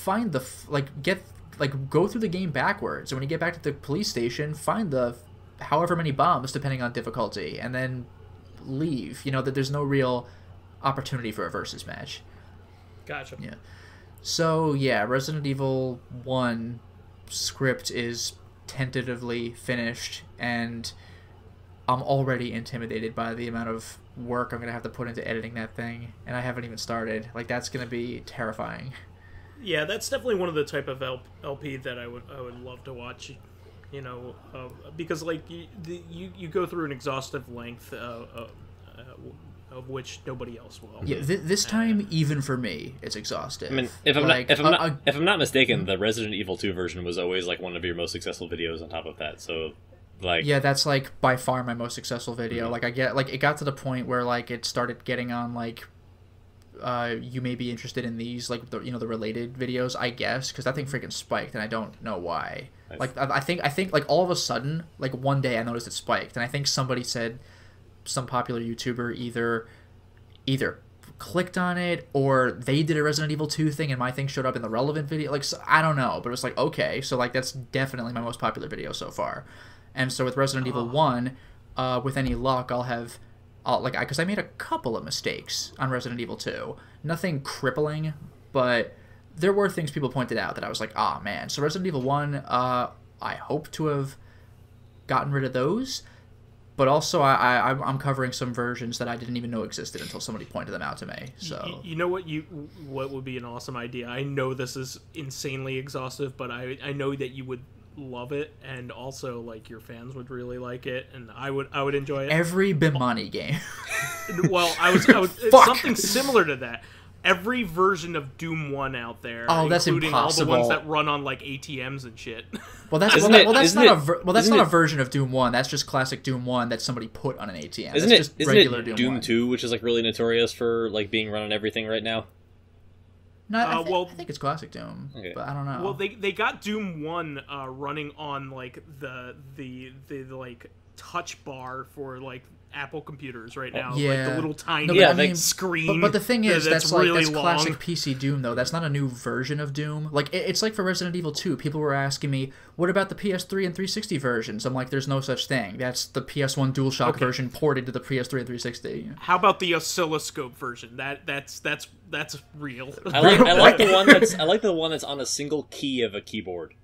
go through the game backwards, and when you get back to the police station, find the however many bombs depending on difficulty, and then leave. That there's no real opportunity for a versus match. Gotcha. Yeah. So yeah, Resident Evil 1 script is tentatively finished, and I'm already intimidated by the amount of work I'm gonna have to put into editing that thing, and I haven't even started. Like, that's gonna be terrifying. Yeah, that's definitely one of the type of LP that I would love to watch. Because like you go through an exhaustive length of which nobody else will. Yeah, this time, even for me, it's exhaustive. I mean, if I'm not mistaken, the Resident Evil 2 version was always like one of your most successful videos on top of that. So, like, yeah, that's like by far my most successful video. Mm-hmm. Like, it got to the point where like it started getting on like, you may be interested in these, like, the related videos, I guess, because that thing freaking spiked, and I don't know why. Nice. Like, I think like all of a sudden, like one day I noticed it spiked, and I think somebody said, some popular YouTuber either clicked on it, or they did a Resident Evil 2 thing and my thing showed up in the relevant video. Like, so, I don't know, but it was like, okay, so like that's definitely my most popular video so far. And so with Resident Evil 1, with any luck, I'll have because I made a couple of mistakes on Resident Evil 2. Nothing crippling, but there were things people pointed out that I was like, ah, man. So Resident Evil 1, I hope to have gotten rid of those, but also I'm covering some versions that I didn't even know existed until somebody pointed them out to me. So you know what would be an awesome idea? I know this is insanely exhaustive, but I know that you would love it, and also like your fans would really like it, and I would enjoy it. Every Bimani game. Well, I was something similar to that. Every version of Doom 1 out there, that's including impossible. all the ones that run on like ATMs and shit. Well, that's not a version of Doom 1. That's just classic Doom 1 that somebody put on an ATM. Isn't it Doom 2, which is like really notorious for like being run on everything right now? No, I think it's classic Doom, but I don't know. Well, they got Doom 1 running on like the like touch bar for like Apple computers right now. Yeah. Like the little tiny screen. But the thing is, that's really classic PC Doom, though. That's not a new version of Doom. Like, it's like for Resident Evil 2. People were asking me, what about the PS3 and 360 versions? I'm like, there's no such thing. That's the PS1 DualShock version ported to the PS3 and 360. How about the oscilloscope version? That's real. I like the one that's on a single key of a keyboard.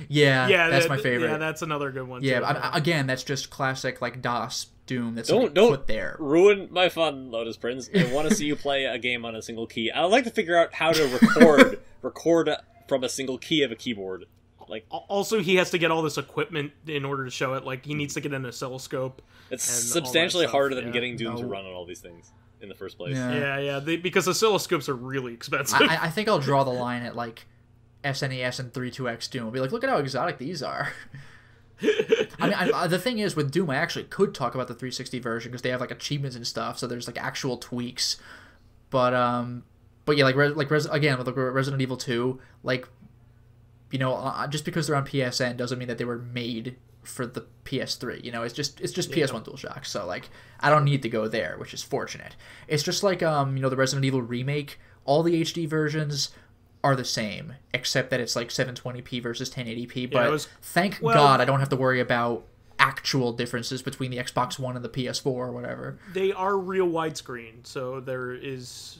Yeah, that's my favorite. Yeah, that's another good one. Yeah, too. Again, that's just classic like DOS Doom. That's put there. Ruin my fun, Lotus Prince. I want to see you play a game on a single key. I'd like to figure out how to record from a single key of a keyboard. Like, also, he has to get all this equipment in order to show it. Like, he needs to get an oscilloscope. It's substantially harder than getting Doom to run on all these things in the first place. Yeah. Because oscilloscopes are really expensive. I think I'll draw the line at like SNES and 3.2x Doom. I'll be like, look at how exotic these are. I mean, the thing is, with Doom, I actually could talk about the 360 version because they have like achievements and stuff, so there's like actual tweaks. But yeah, like again with Resident Evil 2, like, you know, just because they're on PSN doesn't mean that they were made for the PS3. You know, it's just PS1 DualShock. So like, I don't need to go there, which is fortunate. It's just like you know, the Resident Evil remake. All the HD versions are the same, except that it's like 720p versus 1080p. But thank God I don't have to worry about actual differences between the Xbox One and the PS4 or whatever. They are real widescreen, so there is.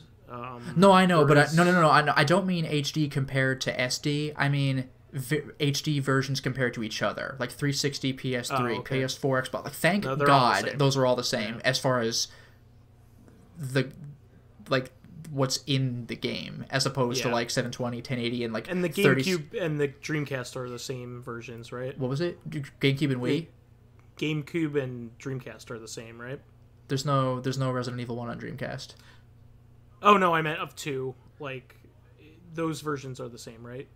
No, I know, but no. I don't mean HD compared to SD. I mean HD versions compared to each other, like 360, PS3, PS4, Xbox. Like, thank God those are all the same as far as the like what's in the game, as opposed to like 720, 1080, and like and the GameCube and the Dreamcast are the same versions, right? What was it? GameCube and Wii? GameCube and Dreamcast are the same, right? There's no Resident Evil 1 on Dreamcast. Oh no, I meant of 2. Like, those versions are the same, right?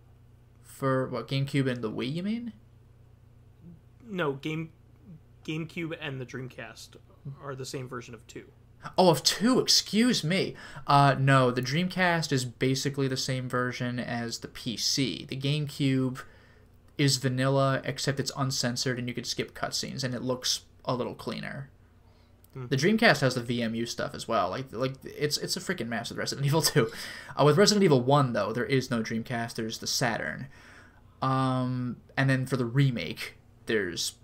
For what, GameCube and the Wii, you mean? No, GameCube and the Dreamcast are the same version of 2. Oh, of 2, excuse me. No, the Dreamcast is basically the same version as the PC. The GameCube is vanilla, except it's uncensored and you can skip cutscenes, and it looks a little cleaner. The Dreamcast has the VMU stuff as well. Like it's a freaking mess with Resident Evil 2. With Resident Evil 1, though, there is no Dreamcast. There's the Saturn. And then for the remake, there's,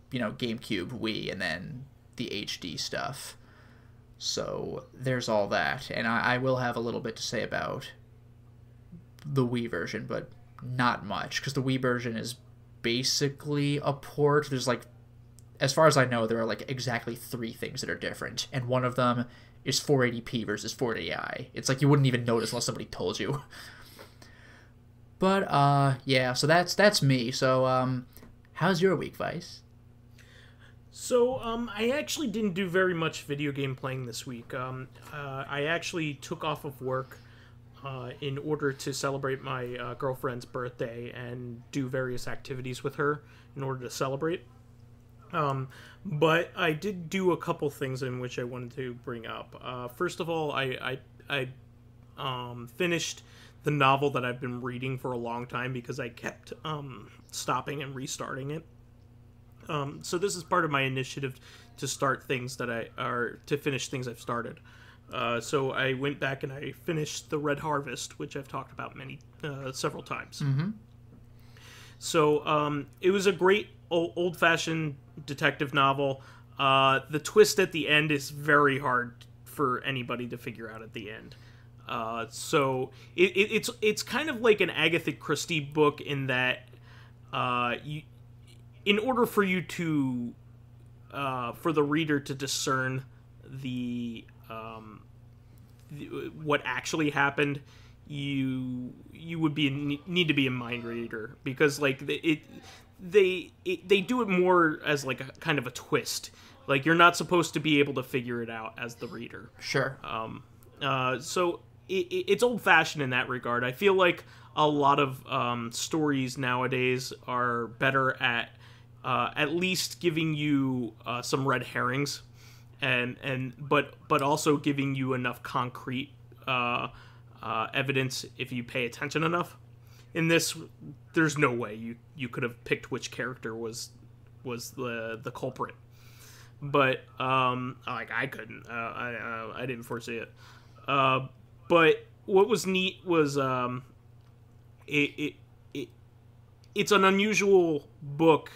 you know, GameCube, Wii, and then the HD stuff. So there's all that. And I will have a little bit to say about the Wii version, but not much, because the Wii version is basically a port. There's like, as far as I know, there are like exactly 3 things that are different, and one of them is 480p versus 480i. It's like you wouldn't even notice unless somebody told you. But yeah, so that's me. So how's your week, Vyse? So I actually didn't do very much video game playing this week. I actually took off of work in order to celebrate my girlfriend's birthday and do various activities with her in order to celebrate. But I did do a couple things in which I wanted to bring up. First of all, I finished the novel that I've been reading for a long time because I kept stopping and restarting it. So this is part of my initiative to start things to finish things I've started. So I went back and I finished The Red Harvest, which I've talked about several times. Mm-hmm. So it was a great old-fashioned detective novel. the twist at the end is very hard for anybody to figure out at the end. So it's kind of like an Agatha Christie book in that in order for you to for the reader to discern what actually happened, you would need to be a mind reader, because like they do it more as like a kind of a twist. Like, you're not supposed to be able to figure it out as the reader. Sure. So it's old-fashioned in that regard. I feel like a lot of stories nowadays are better at least giving you some red herrings, but also giving you enough concrete evidence if you pay attention enough. In this, there's no way you could have picked which character was the culprit. But like, I couldn't. I didn't foresee it. But what was neat was it's an unusual book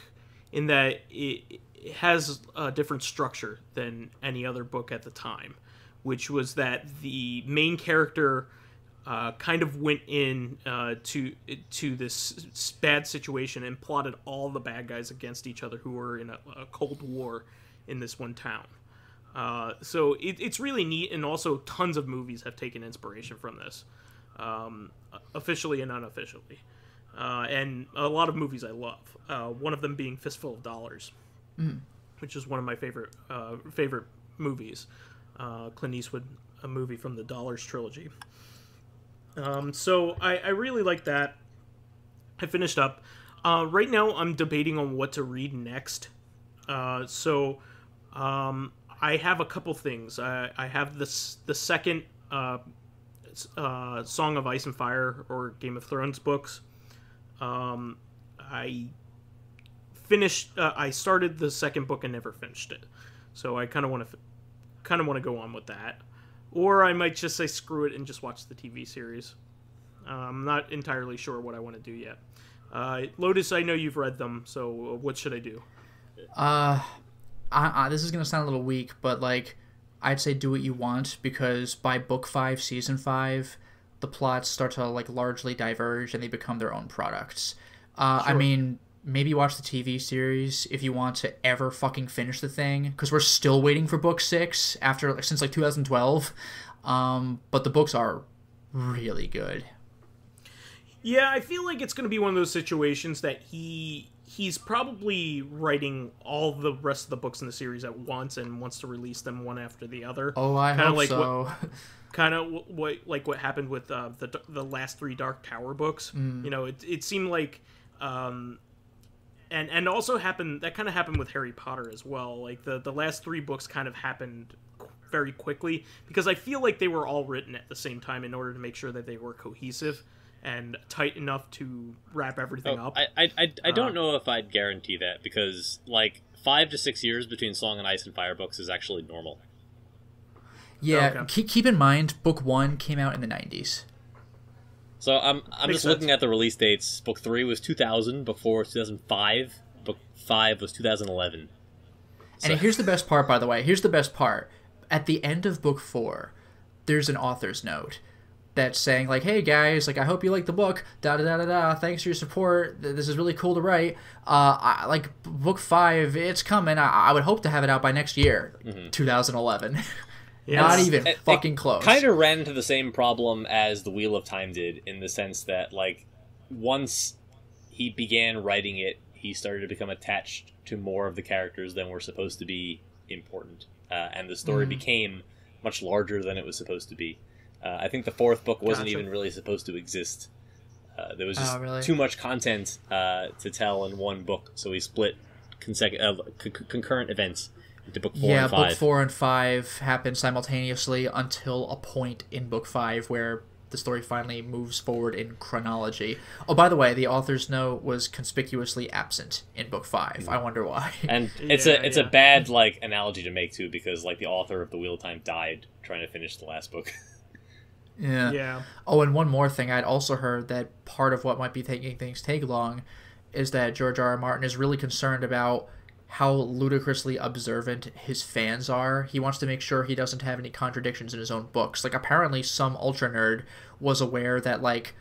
in that it has a different structure than any other book at the time, which was that the main character kind of went in to this bad situation and plotted all the bad guys against each other who were in a Cold War in this one town. So it's really neat, and also tons of movies have taken inspiration from this, officially and unofficially. And a lot of movies I love. One of them being Fistful of Dollars, which is one of my favorite movies. Clint Eastwood, a movie from the Dollars trilogy. So I really like that. I finished up. Right now I'm debating on what to read next. I have a couple things. I have the second Song of Ice and Fire or Game of Thrones books. I started the second book and never finished it, so I kind of want to go on with that, or I might just say screw it and just watch the TV series. I'm not entirely sure what I want to do yet. Lotus, I know you've read them, so what should I do? This is gonna sound a little weak, but like, I'd say do what you want, because by book 5, season 5, the plots start to like largely diverge and they become their own products. Sure. I mean, maybe watch the TV series if you want to ever fucking finish the thing, because we're still waiting for book 6 since 2012. But the books are really good. Yeah, I feel like it's going to be one of those situations that he's probably writing all the rest of the books in the series at once and wants to release them one after the other. Oh, I hope so. Kind of what happened with the last 3 Dark Tower books. You know, it seemed like, and also happened with Harry Potter as well. Like the last 3 books kind of happened very quickly, because I feel like they were all written at the same time in order to make sure that they were cohesive and tight enough to wrap everything up. I don't know if I'd guarantee that, because like 5 to 6 years between Song and Ice and Fire books is actually normal. Yeah, okay. Keep in mind, book 1 came out in the 90s. So I'm just looking at the release dates. Book 3 was 2000, book 4 was 2005, book 5 was 2011. So. And here's the best part, by the way. Here's the best part. At the end of book 4, there's an author's note that's saying, like, hey guys, like, I hope you like the book, da-da-da-da-da, thanks for your support, this is really cool to write, like, book 5, it's coming, I would hope to have it out by next year, 2011. Yes. Not even fucking close. Kind of ran into the same problem as The Wheel of Time did, in the sense that, like, once he began writing it, he started to become attached to more of the characters than were supposed to be important, and the story became much larger than it was supposed to be. I think the 4th book wasn't even really supposed to exist. There was just too much content to tell in one book, so he split concurrent events into book 4 and 5. Yeah, book 4 and 5 happen simultaneously until a point in book 5 where the story finally moves forward in chronology. Oh, by the way, the author's note was conspicuously absent in book 5. I wonder why. And it's a bad like analogy to make too, because like the author of The Wheel of Time died trying to finish the last book. Yeah. Oh, and one more thing. I'd also heard that part of what might be making things take long is that George R.R. Martin is really concerned about how ludicrously observant his fans are. He wants to make sure he doesn't have any contradictions in his own books. Like, apparently some ultra nerd was aware that, like,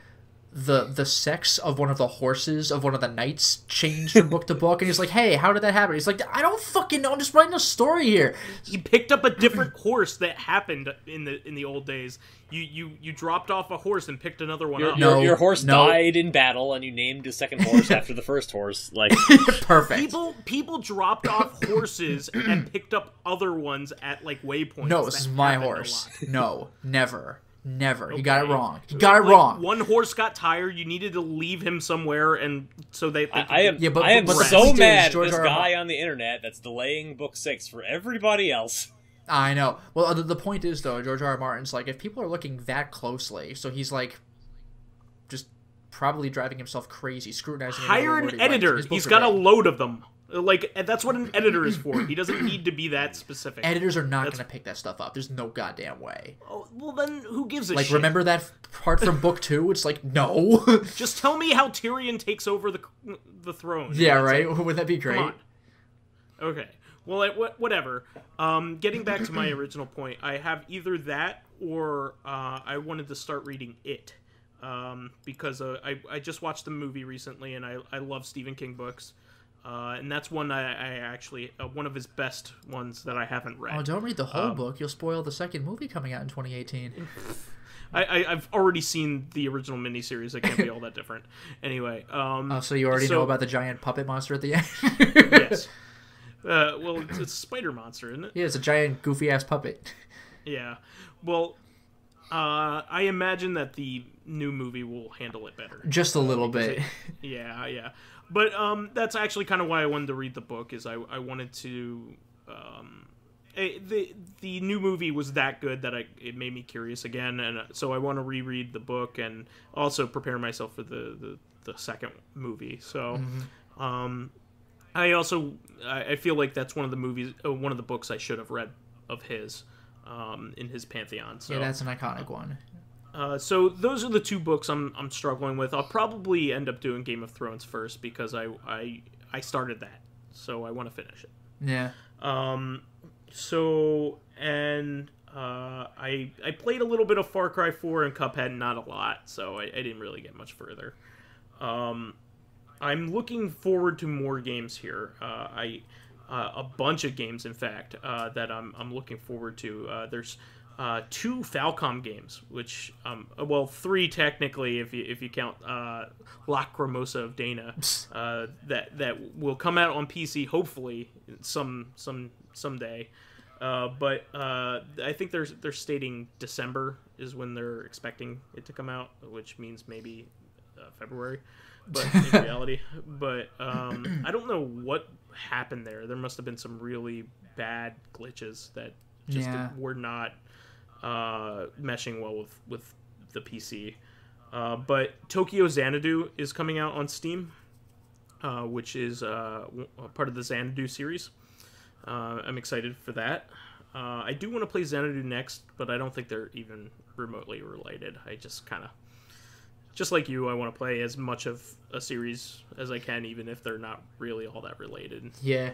the sex of one of the horses of one of the knights changed from book to book, and he's like, hey, how did that happen? He's like, I don't fucking know, I'm just writing a story here. He picked up a different horse that happened in the old days. You dropped off a horse and picked another one up. Your horse died in battle, and you named a second horse after the first horse. Like, perfect. People dropped off horses and picked up other ones at, like, waypoints. No, this is my horse. No, never. Never. Okay. He got it wrong. He got it wrong. One horse got tired. You needed to leave him somewhere, and so they I am so mad at this guy on the internet that's delaying book 6 for everybody else. I know. Well, the point is, though, George R. R. Martin's like, if people are looking that closely, so he's like, just probably driving himself crazy, scrutinizing. Hire an editor. He's got a load of them. Like, that's what an editor is for. He doesn't need to be that specific. Editors are not going to pick that stuff up. There's no goddamn way. Oh, well, then who gives a shit? Like, remember that part from book 2? It's like, no. Just tell me how Tyrion takes over the throne. Yeah, right? Like, would that be great? Come on. Okay. Well, whatever. Getting back to my original point, I have either that or I wanted to start reading It. Because I just watched the movie recently, and I love Stephen King books. And that's one I actually one of his best ones that I haven't read. Oh, don't read the whole book. You'll spoil the second movie coming out in 2018. I've already seen the original miniseries. It can't be all that different. Anyway. So you already know about the giant puppet monster at the end? Yes. Well, it's a spider monster, isn't it? Yeah, it's a giant goofy-ass puppet. Yeah. Well, I imagine that the new movie will handle it better. Just a little bit. Yeah. But that's actually kind of why I wanted to read the book, is I wanted to... the new movie was that good that it made me curious again, and so I want to reread the book and also prepare myself for the second movie. So I feel like that's one of the books I should have read of his in his pantheon. So yeah, that's an iconic one. So those are the two books I'm struggling with. I'll probably end up doing Game of Thrones first because I started that, so I want to finish it. Yeah. I played a little bit of Far Cry 4 and Cuphead, not a lot, so I didn't really get much further. I'm looking forward to more games here. A bunch of games, in fact, that I'm looking forward to. There's 2 Falcom games, which 3 technically if you count Lacrimosa of Dana, that will come out on PC hopefully someday. But I think they're stating December is when they're expecting it to come out, which means maybe February, but in reality. But I don't know what happened there. There must have been some really bad glitches that just were not meshing well with the PC. But Tokyo Xanadu is coming out on Steam, which is part of the Xanadu series. I'm excited for that. I do want to play Xanadu next, but I don't think they're even remotely related. I just like you, I want to play as much of a series as I can, even if they're not really all that related. Yeah.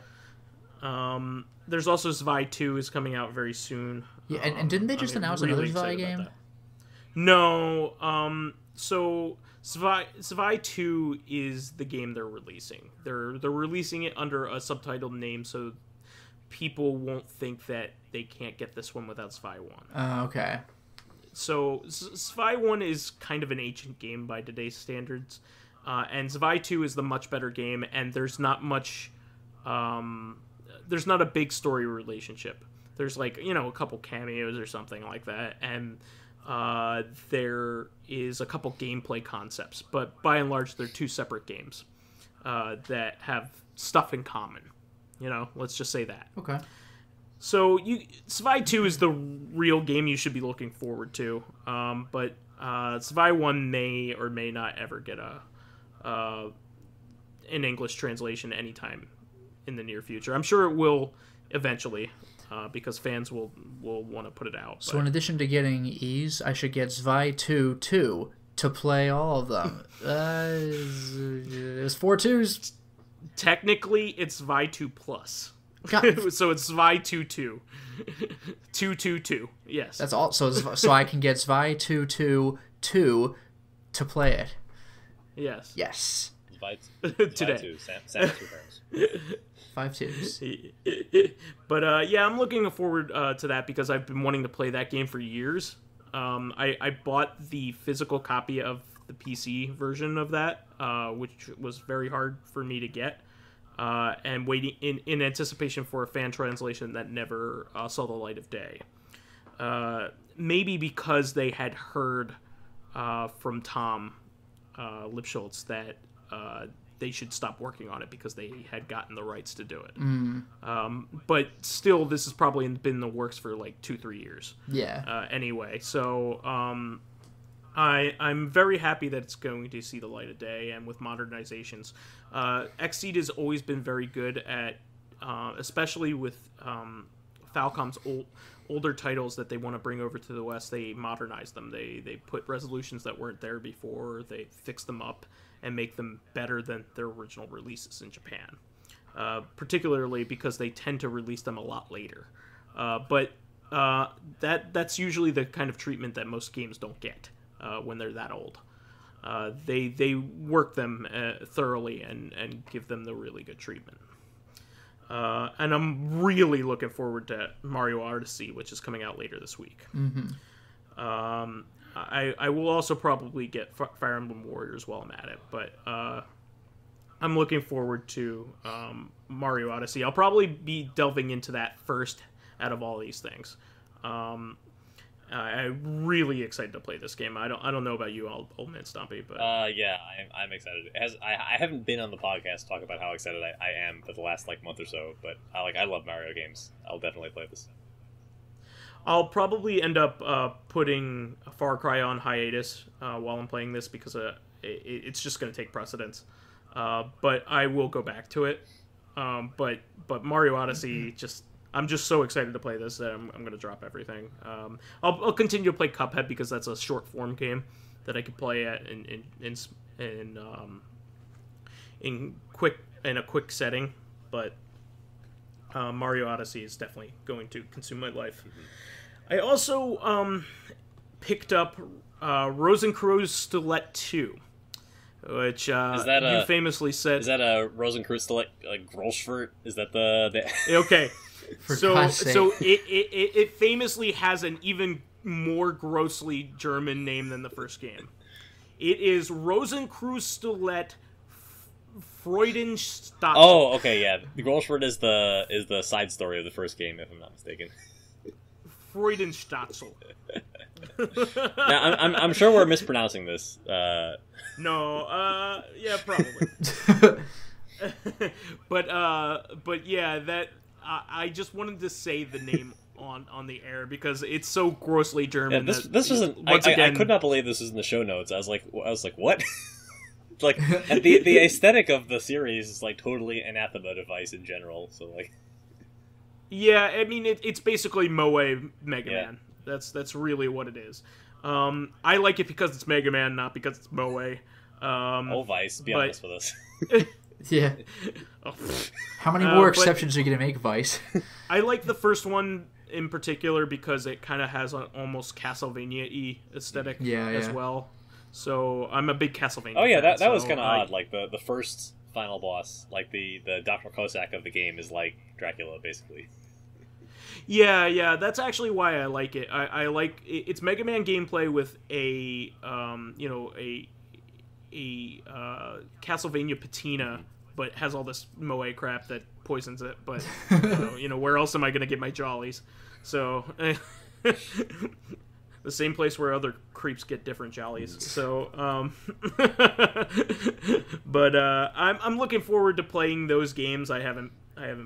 There's also Zwei II is coming out very soon. Yeah, and didn't they just announce another Zwei game? No. So Zwei II is the game they're releasing. They're releasing it under a subtitled name, so people won't think that they can't get this one without Zwei I. Okay. So Zwei I is kind of an ancient game by today's standards, and Zwei II is the much better game. And there's not much. There's not a big story relationship. There's a couple cameos or something like that, and there is a couple gameplay concepts. But by and large, they're 2 separate games that have stuff in common. Let's just say that. Okay. So Zwei II is the real game you should be looking forward to. But Zwei I may or may not ever get an English translation anytime in the near future. I'm sure it will eventually, because fans will want to put it out. So in addition to getting E's, I should get Zwei II 2 to play all of them. It was 4 2s. Technically, it's Zwei II plus. So it's Zwei II. 222. Yes. That's all. So I can get Zwei II to play it. Yes. Yes. Today. Sam 2 5 twos. But yeah, I'm looking forward to that because I've been wanting to play that game for years. I bought the physical copy of the PC version of that, which was very hard for me to get, and waiting in anticipation for a fan translation that never saw the light of day. Maybe because they had heard from Tom Lipschultz that they should stop working on it because they had gotten the rights to do it. But still, this has probably been in the works for like 2-3 years. Yeah. Anyway, so I'm very happy that it's going to see the light of day, and with modernizations. Xseed has always been very good at, especially with Falcom's older titles that they want to bring over to the West, they modernize them. They put resolutions that weren't there before, they fix them up, and make them better than their original releases in Japan. Particularly because they tend to release them a lot later. But that's usually the kind of treatment that most games don't get when they're that old. They work them thoroughly and give them the really good treatment. And I'm really looking forward to Mario Odyssey, which is coming out later this week. I will also probably get Fire Emblem Warriors while I'm at it, but I'm looking forward to Mario Odyssey. I'll probably be delving into that first out of all these things. I'm really excited to play this game. I don't know about you, OldManStompy, but yeah, I'm excited. I haven't been on the podcast to talk about how excited I am for the last month or so, but I love Mario games. I'll definitely play this. I'll probably end up putting Far Cry on hiatus while I'm playing this because it's just going to take precedence. But I will go back to it. But Mario Odyssey, I'm just so excited to play this that I'm going to drop everything. I'll continue to play Cuphead because that's a short form game that I could play at in a quick setting. But Mario Odyssey is definitely going to consume my life. I also picked up Rosenkruzstillete 2, which you famously said... Is that a Rosenkruzstillete Großschwert? Is that the... Okay. So it famously has an even more grossly German name than the first game. It is Rosenkruzstillete Freudenstadt. Oh, okay, yeah. The Großschwert is the side story of the first game, if I'm not mistaken. Freudenstatzel. Now, I'm sure we're mispronouncing this. No, yeah, probably. But yeah, that I just wanted to say the name on the air because it's so grossly German. Yeah, this wasn't. I could not believe this was in the show notes. I was like, what? Like the aesthetic of the series is totally anathema to Vyse in general. So yeah, I mean it's basically Moe Mega Man. That's really what it is. I like it because it's Mega Man, not because it's Moe. Vyse, be honest with us. Yeah. Oh. How many more exceptions are you going to make, Vyse? I like the first one in particular because it kind of has an almost Castlevania-y aesthetic as well. So I'm a big Castlevania fan. Oh yeah, that was so kind of odd. Like the first final boss, like the Dr. Cossack of the game is like Dracula, basically. Yeah, that's actually why I like it. I like it's Mega Man gameplay with a Castlevania patina, but has all this Moe crap that poisons it. But where else am I going to get my jollies? So the same place where other creeps get different jollies. So, but I'm looking forward to playing those games. I haven't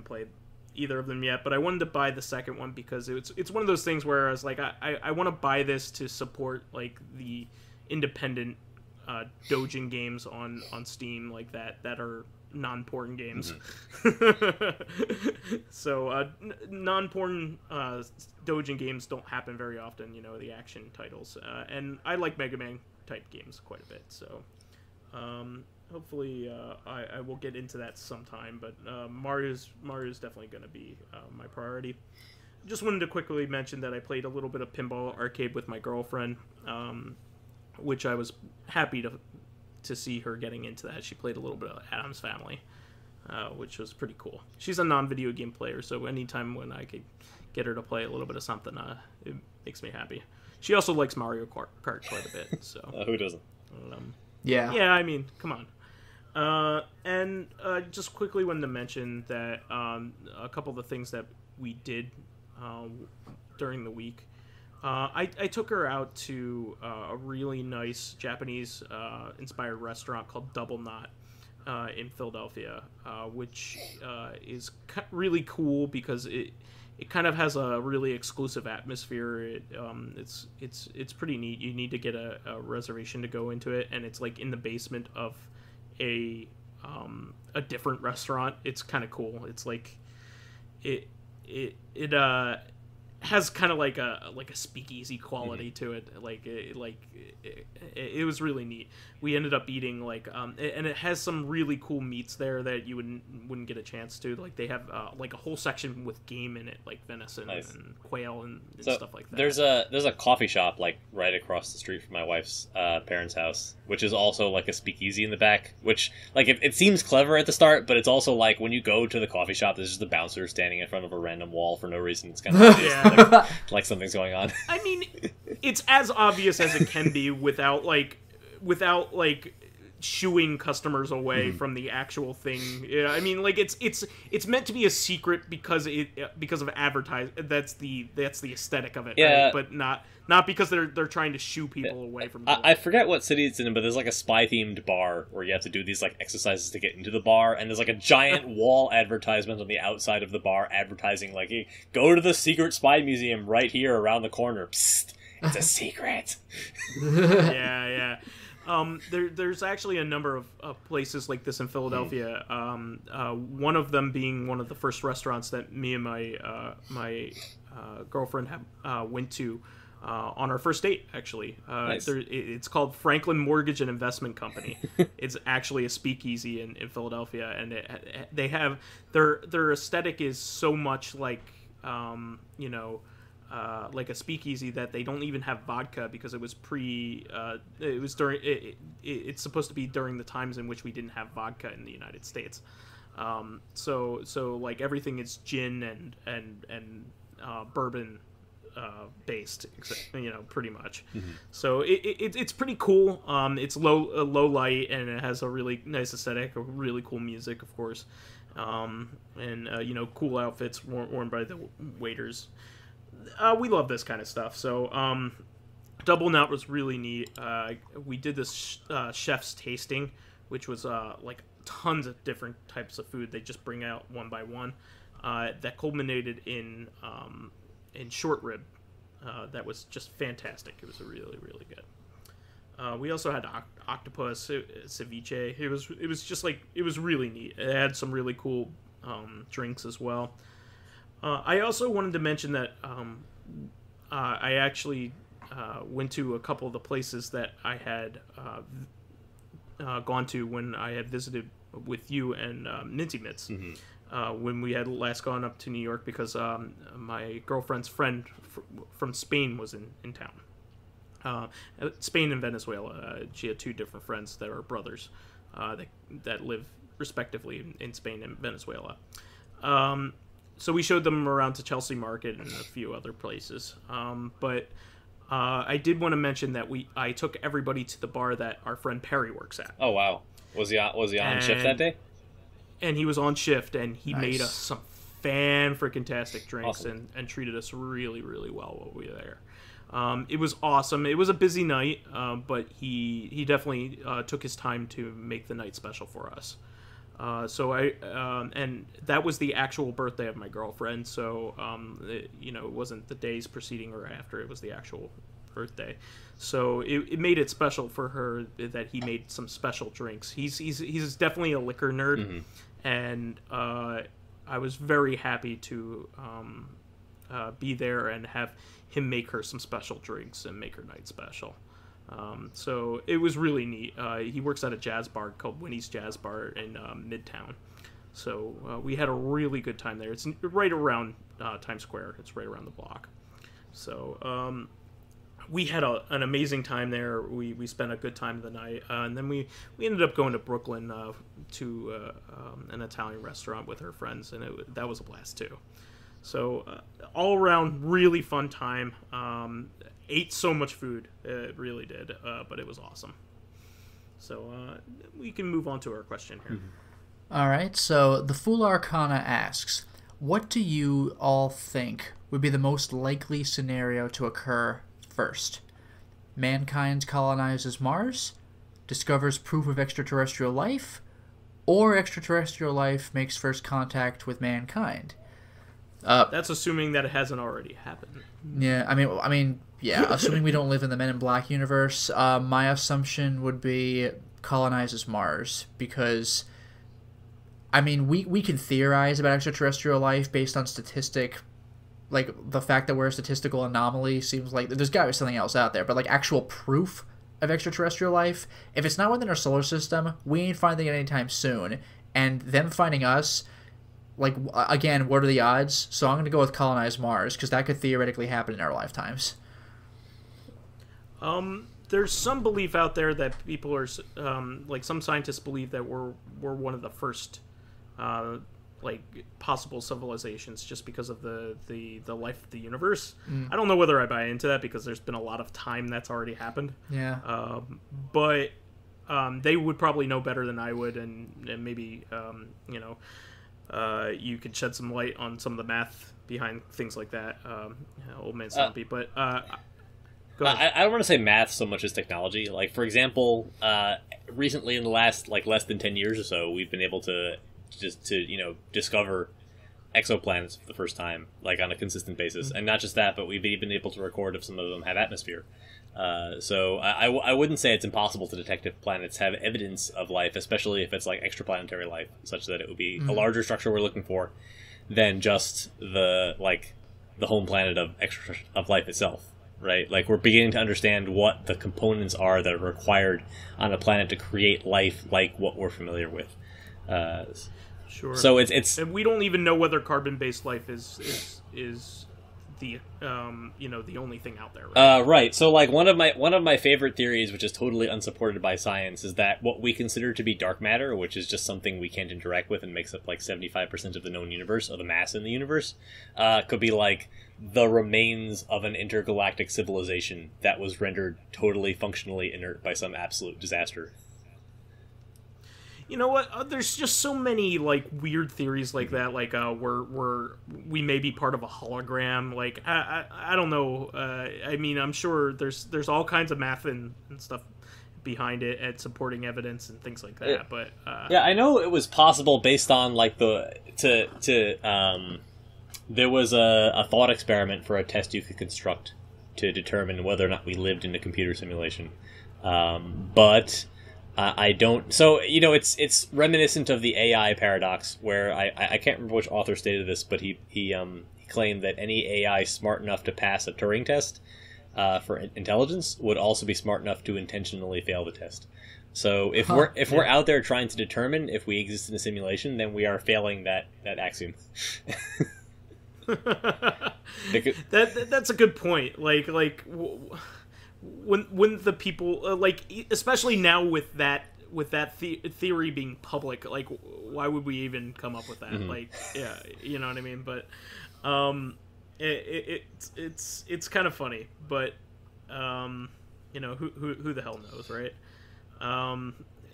played either of them yet, but I wanted to buy the second one because it's one of those things where I was like, I want to buy this to support like the independent doujin games on Steam like that are non-porn games. Mm-hmm. So non-porn doujin games don't happen very often, the action titles, and I like Mega Man type games quite a bit. So hopefully I will get into that sometime. But Mario's definitely going to be my priority. Just wanted to quickly mention that I played a little bit of Pinball Arcade with my girlfriend, which I was happy to see her getting into that. She played a little bit of Addams Family, which was pretty cool. She's a non-video game player, so anytime when I could get her to play a little bit of something, it makes me happy. She also likes Mario Kart quite a bit. So who doesn't? Yeah. Yeah, I mean, come on. And just quickly wanted to mention that a couple of the things that we did during the week. I took her out to a really nice Japanese inspired restaurant called Double Knot in Philadelphia, which is really cool because it kind of has a really exclusive atmosphere. It's pretty neat. You need to get a reservation to go into it, and it's like in the basement of a different restaurant. It's kind of cool. It's like it has kind of like a speakeasy quality to it. It was really neat. We ended up eating and it has some really cool meats there that you wouldn't get a chance to. Like they have like a whole section with game in it, like venison and quail and stuff like that. There's a coffee shop like right across the street from my wife's parents' house, which is also like a speakeasy in the back. Which like it seems clever at the start, but it's also like when you go to the coffee shop, there's just a bouncer standing in front of a random wall for no reason. It's kind of yeah. like something's going on. I mean, it's as obvious as it can be without shooing customers away from the actual thing. Yeah, I mean, like it's meant to be a secret because of advertise. That's the aesthetic of it, yeah. Right? But not because they're trying to shoo people away from. I forget what city it's in, but there's like a spy themed bar where you have to do these like exercises to get into the bar, and there's like a giant wall advertisement on the outside of the bar advertising like, hey, go to the secret spy museum right here around the corner. Psst, it's a secret. Yeah. There's actually a number of places like this in Philadelphia. One of them being one of the first restaurants that me and my girlfriend went to on our first date. Actually, nice. It's called Franklin Mortgage and Investment Company. It's actually a speakeasy in Philadelphia, and they have their aesthetic is so much like like a speakeasy that they don't even have vodka because it was it's supposed to be during the times in which we didn't have vodka in the United States. So like everything is gin and bourbon based, pretty much. Mm-hmm. So it's pretty cool. It's low light and it has a really nice aesthetic, really cool music, of course, and cool outfits worn by the waiters. We love this kind of stuff. So Double Knot was really neat. We did this chef's tasting, which was like tons of different types of food. They just bring out one by one. That culminated in short rib. That was just fantastic. It was really, really good. We also had octopus ceviche. It was just like, it was really neat. It had some really cool drinks as well. I also wanted to mention that I actually went to a couple of the places that I had gone to when I had visited with you and Minty Mitts. Mm-hmm. When we had last gone up to New York because my girlfriend's friend from Spain was in town. Spain and Venezuela. She had two different friends that are brothers that live respectively in Spain and Venezuela. So we showed them around to Chelsea Market and a few other places. But I did want to mention that I took everybody to the bar that our friend Perry works at. Oh wow! Was he on shift that day? And he was on shift, and he nice. made us some fan-freaking-tastic drinks. Awesome. and treated us really, really well while we were there. It was awesome. It was a busy night, but he definitely took his time to make the night special for us. So and that was the actual birthday of my girlfriend. So it wasn't the days preceding or after. It was the actual birthday. So it made it special for her that he made some special drinks. He's definitely a liquor nerd, mm-hmm. and I was very happy to be there and have him make her some special drinks and make her night special. So it was really neat. He works at a jazz bar called Winnie's Jazz Bar in Midtown. So we had a really good time there. It's right around Times Square. It's right around the block. So we had an amazing time there. We spent a good time of the night. And then we ended up going to Brooklyn to an Italian restaurant with her friends, and that was a blast too. So all around, really fun time. Ate so much food. It really did, but it was awesome. So we can move on to our question here. All right, so the Fool Arcana asks, what do you all think would be the most likely scenario to occur first? Mankind colonizes Mars, discovers proof of extraterrestrial life, or extraterrestrial life makes first contact with mankind? That's assuming that it hasn't already happened. Yeah, I mean, yeah, assuming we don't live in the Men in Black universe, my assumption would be colonizes Mars, because, I mean, we can theorize about extraterrestrial life based on statistic, like, the fact that we're a statistical anomaly seems like there's got to be something else out there, but, like, actual proof of extraterrestrial life, if it's not within our solar system, we ain't finding it anytime soon, and them finding us, like, again, what are the odds? So I'm going to go with colonize Mars, because that could theoretically happen in our lifetimes. There's some belief out there that people are, like, some scientists believe that we're one of the first, like, possible civilizations just because of the life of the universe. I don't know whether I buy into that, because there's been a lot of time that's already happened. Yeah. But they would probably know better than I would, and maybe, you know, you could shed some light on some of the math behind things like that, OldManStompy. But go ahead. I don't want to say math so much as technology. Like, for example, recently in the last, like, less than 10 years or so, we've been able to discover exoplanets for the first time, like, on a consistent basis. And not just that, but we've been able to record if some of them have atmosphere. So I wouldn't say it's impossible to detect if planets have evidence of life, especially if it's like extraplanetary life, such that it would be a larger structure we're looking for than just the home planet of life itself, right? Like, we're beginning to understand what the components are that are required on a planet to create life like what we're familiar with. Sure. So it's and we don't even know whether carbon-based life is the the only thing out there, right? Right. So, like, one of my favorite theories, which is totally unsupported by science, is that what we consider to be dark matter, which is just something we can't interact with and makes up like 75% of the known universe, or the mass in the universe, could be like the remains of an intergalactic civilization that was rendered totally functionally inert by some absolute disaster. You know what? There's just so many, like, weird theories like that. Like, we may be part of a hologram. Like, I don't know. I mean, I'm sure there's all kinds of math and stuff behind it and supporting evidence and things like that. But yeah, I know it was possible based on, like, there was a thought experiment for a test you could construct to determine whether or not we lived in a computer simulation, but. I don't. So, you know, it's reminiscent of the AI paradox, where I can't remember which author stated this, but he claimed that any AI smart enough to pass a Turing test for intelligence would also be smart enough to intentionally fail the test. So if we're out there trying to determine if we exist in a simulation, then we are failing that axiom. That's a good point. Like. When the people like, especially now with that theory being public, like, why would we even come up with that? Mm-hmm. Like, yeah, you know what I mean. But it's kind of funny, but you know, who the hell knows, right?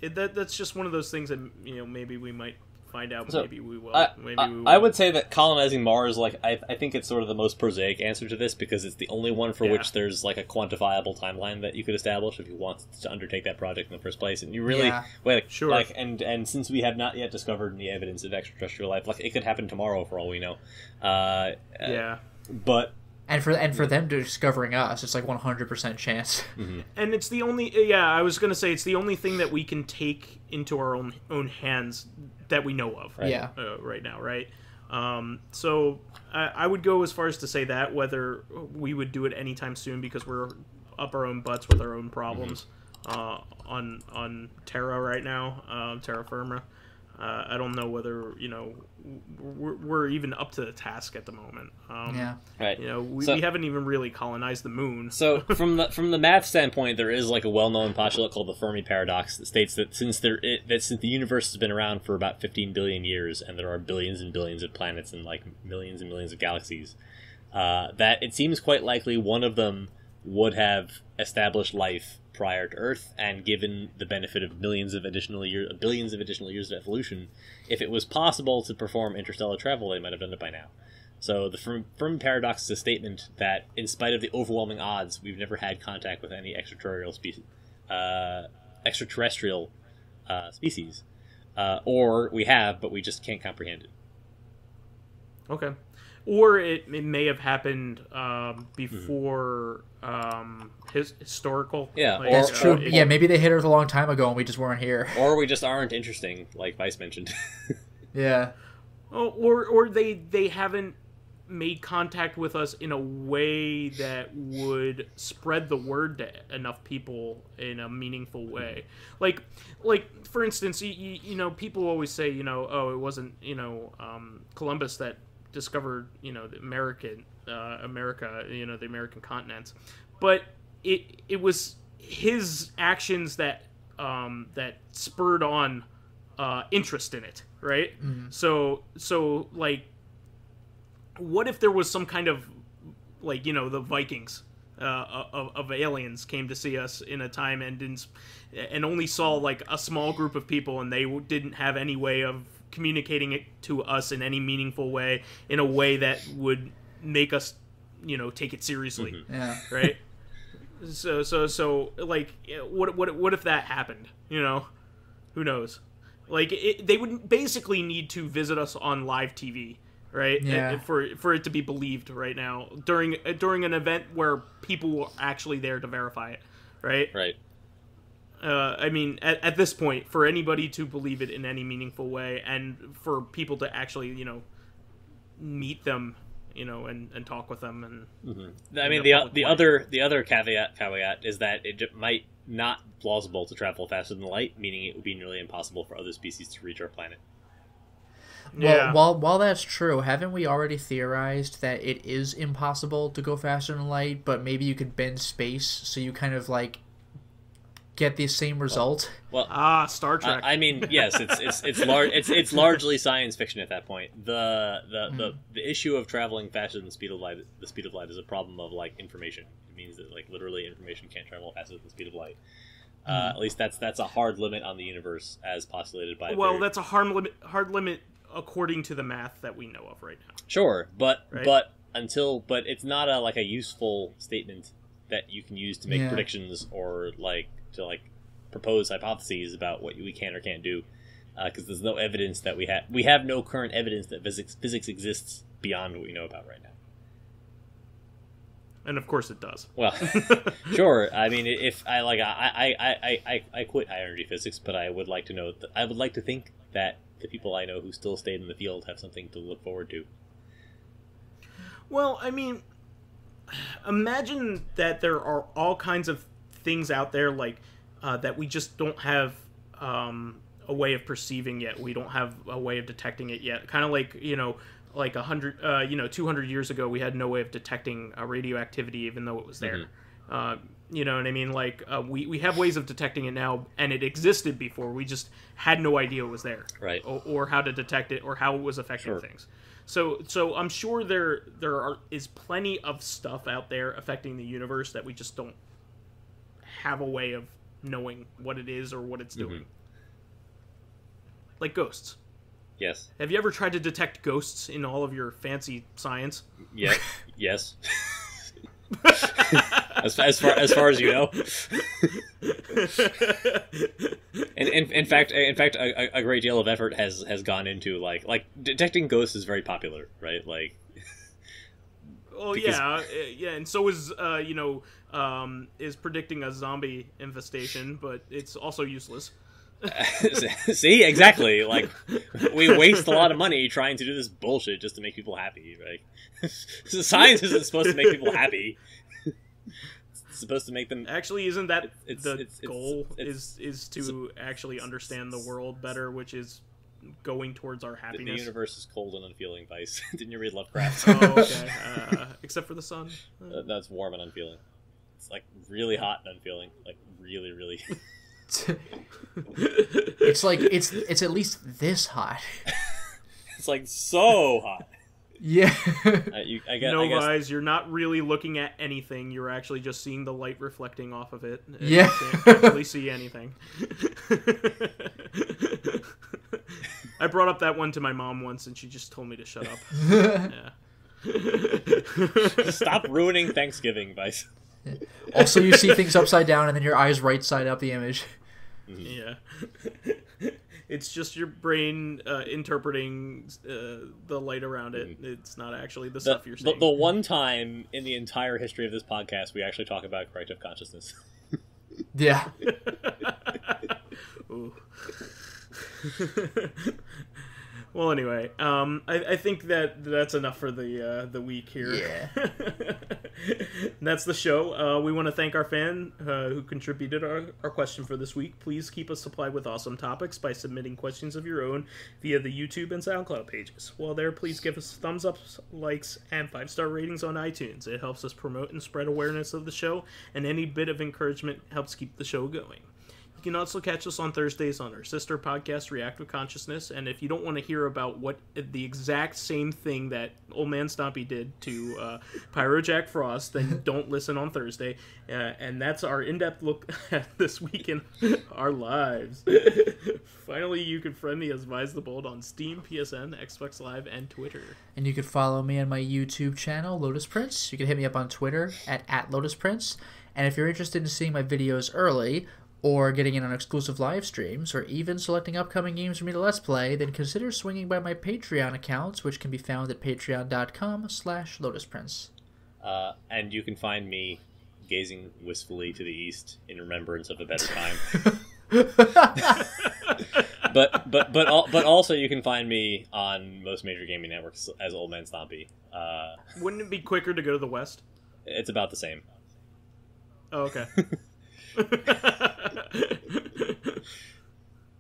That's just one of those things that, you know, maybe we might find out. Maybe we will. I would say that colonizing Mars, like, I think it's sort of the most prosaic answer to this, because it's the only one for which there's, like, a quantifiable timeline that you could establish if you want to undertake that project in the first place. And you really sure. Like, and since we have not yet discovered any evidence of extraterrestrial life, like, it could happen tomorrow for all we know. But. And for them discovering us, it's like 100% chance. Mm-hmm. And it's the only, I was going to say, it's the only thing that we can take into our own hands that we know of. Right? Right now, right? So I would go as far as to say that, whether we would do it anytime soon, because we're up our own butts with our own problems on Terra right now, terra firma. I don't know whether we're even up to the task at the moment. Right. We haven't even really colonized the moon. So from the math standpoint, there is like a well-known postulate called the Fermi paradox that states that since the universe has been around for about 15 billion years, and there are billions and billions of planets and like millions and millions of galaxies, that it seems quite likely one of them would have established life prior to Earth, and given the benefit of billions of additional years of evolution, if it was possible to perform interstellar travel, they might have done it by now. So the Fermi paradox is a statement that, in spite of the overwhelming odds, we've never had contact with any extraterrestrial species, or we have, but we just can't comprehend it. Okay. Or it may have happened before historical. Yeah, that's true. Maybe they hit Earth a long time ago and we just weren't here. Or we just aren't interesting, like Vyse mentioned. Yeah. Or they haven't made contact with us in a way that would spread the word to enough people in a meaningful way. Like for instance, people always say, it wasn't, Columbus that discovered the America, the American continents, but it was his actions that spurred on interest in it, right? So like, what if there was some kind of the Vikings of aliens came to see us in a time and only saw like a small group of people, and they didn't have any way of communicating it to us in any meaningful way, in a way that would make us, take it seriously. Yeah. Right. So like, what if that happened? Who knows? Like, they would basically need to visit us on live TV, right? Yeah. For it to be believed right now during an event where people were actually there to verify it, right? Right. I mean, at this point, for anybody to believe it in any meaningful way, and for people to actually, meet them, and talk with them, and I mean, the other caveat is that it might not plausible to travel faster than light, meaning it would be nearly impossible for other species to reach our planet. Yeah. Well, while that's true, haven't we already theorized that it is impossible to go faster than light, but maybe you could bend space so you kind of like get the same result? Well, Star Trek. I mean, yes, it's largely science fiction at that point. The issue of traveling faster than the speed of light is a problem of like information. It means that like literally information can't travel faster than the speed of light. At least that's a hard limit on the universe as postulated by. Well, that's a hard limit according to the math that we know of right now. Sure, but it's not a useful statement that you can use to make predictions or to propose hypotheses about what we can or can't do, because there's no evidence that we have no current evidence that physics exists beyond what we know about right now. And of course it does. Well, sure. I mean, if I quit high energy physics, but I would like to think that the people I know who still stayed in the field have something to look forward to. Well, I mean, imagine that there are all kinds of things out there that we just don't have a way of perceiving yet. We don't have a way of detecting it yet. Kind of like 200 years ago, we had no way of detecting radioactivity, even though it was there. You know what I mean? We have ways of detecting it now, and it existed before. We just had no idea it was there, right? Or how to detect it, or how it was affecting things. So I'm sure there is plenty of stuff out there affecting the universe that we just don't have a way of knowing what it is or what it's doing. Like ghosts. Yes. Have you ever tried to detect ghosts in all of your fancy science? Yeah. Yes. as far as you know. And in fact, a great deal of effort has gone into like detecting ghosts is very popular, right? Like. Oh yeah, and so is is predicting a zombie infestation, but it's also useless. See, exactly. Like, we waste a lot of money trying to do this bullshit just to make people happy, right? Science isn't supposed to make people happy. It's supposed to make them... Actually, isn't that the goal? Is to actually understand the world better, which is going towards our happiness. The universe is cold and unfeeling, Vyse. Didn't you read Lovecraft? Oh, okay. Except for the sun. That's warm and unfeeling. It's like really hot and unfeeling. Like really, really... It's like it's at least this hot. It's like so hot. Yeah. I guess, Vyse, you're not really looking at anything. You're actually just seeing the light reflecting off of it. Yeah. You can't actually see anything. I brought up that one to my mom once, and she just told me to shut up. Yeah. Stop ruining Thanksgiving, Vyse. Also, you see things upside down, and then your eyes right side up the image. Yeah. It's just your brain interpreting the light around it. It's not actually the stuff you're seeing. The one time in the entire history of this podcast we actually talk about corrective consciousness. Yeah. Ooh. Well, anyway, I think that's enough for the week here. Yeah. That's the show. We want to thank our fan who contributed our question for this week. Please keep us supplied with awesome topics by submitting questions of your own via the YouTube and SoundCloud pages. While there, please give us thumbs up, likes, and 5-star ratings on iTunes. It helps us promote and spread awareness of the show, and any bit of encouragement helps keep the show going. You can also catch us on Thursdays on our sister podcast, Reactive Consciousness, and if you don't want to hear about what the exact same thing that OldManStompy did to Pyro Jack Frost, then don't listen on Thursday. And that's our in-depth look at this week in our lives. Finally, you can friend me as VyseTheBold on Steam, PSN, Xbox Live, and Twitter. And you can follow me on my YouTube channel, Lotus Prince. You can hit me up on Twitter at Lotus Prince. And if you're interested in seeing my videos early, or getting in on exclusive live streams, or even selecting upcoming games for me to Let's Play, then consider swinging by my Patreon accounts, which can be found at patreon.com/LotusPrince. And you can find me gazing wistfully to the east in remembrance of a better time. but also you can find me on most major gaming networks as OldManStompy. Wouldn't it be quicker to go to the west? It's about the same. Oh, okay.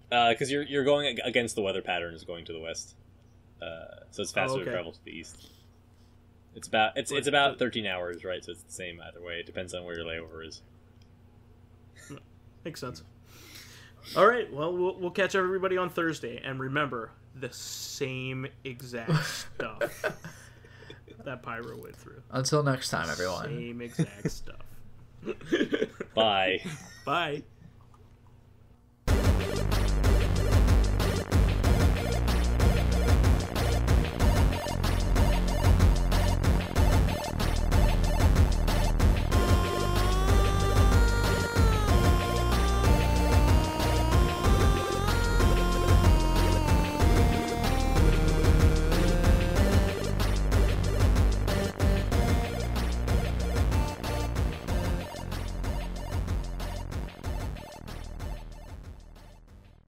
Because you're going against the weather patterns going to the west, so it's faster to travel to the east. It's about 13 hours, right? So it's the same either way. It depends on where your layover is. Makes sense. All right, well, we'll catch everybody on Thursday, and remember the same exact stuff that Pyro went through. Until next time, everyone. Same exact stuff. Bye. Bye.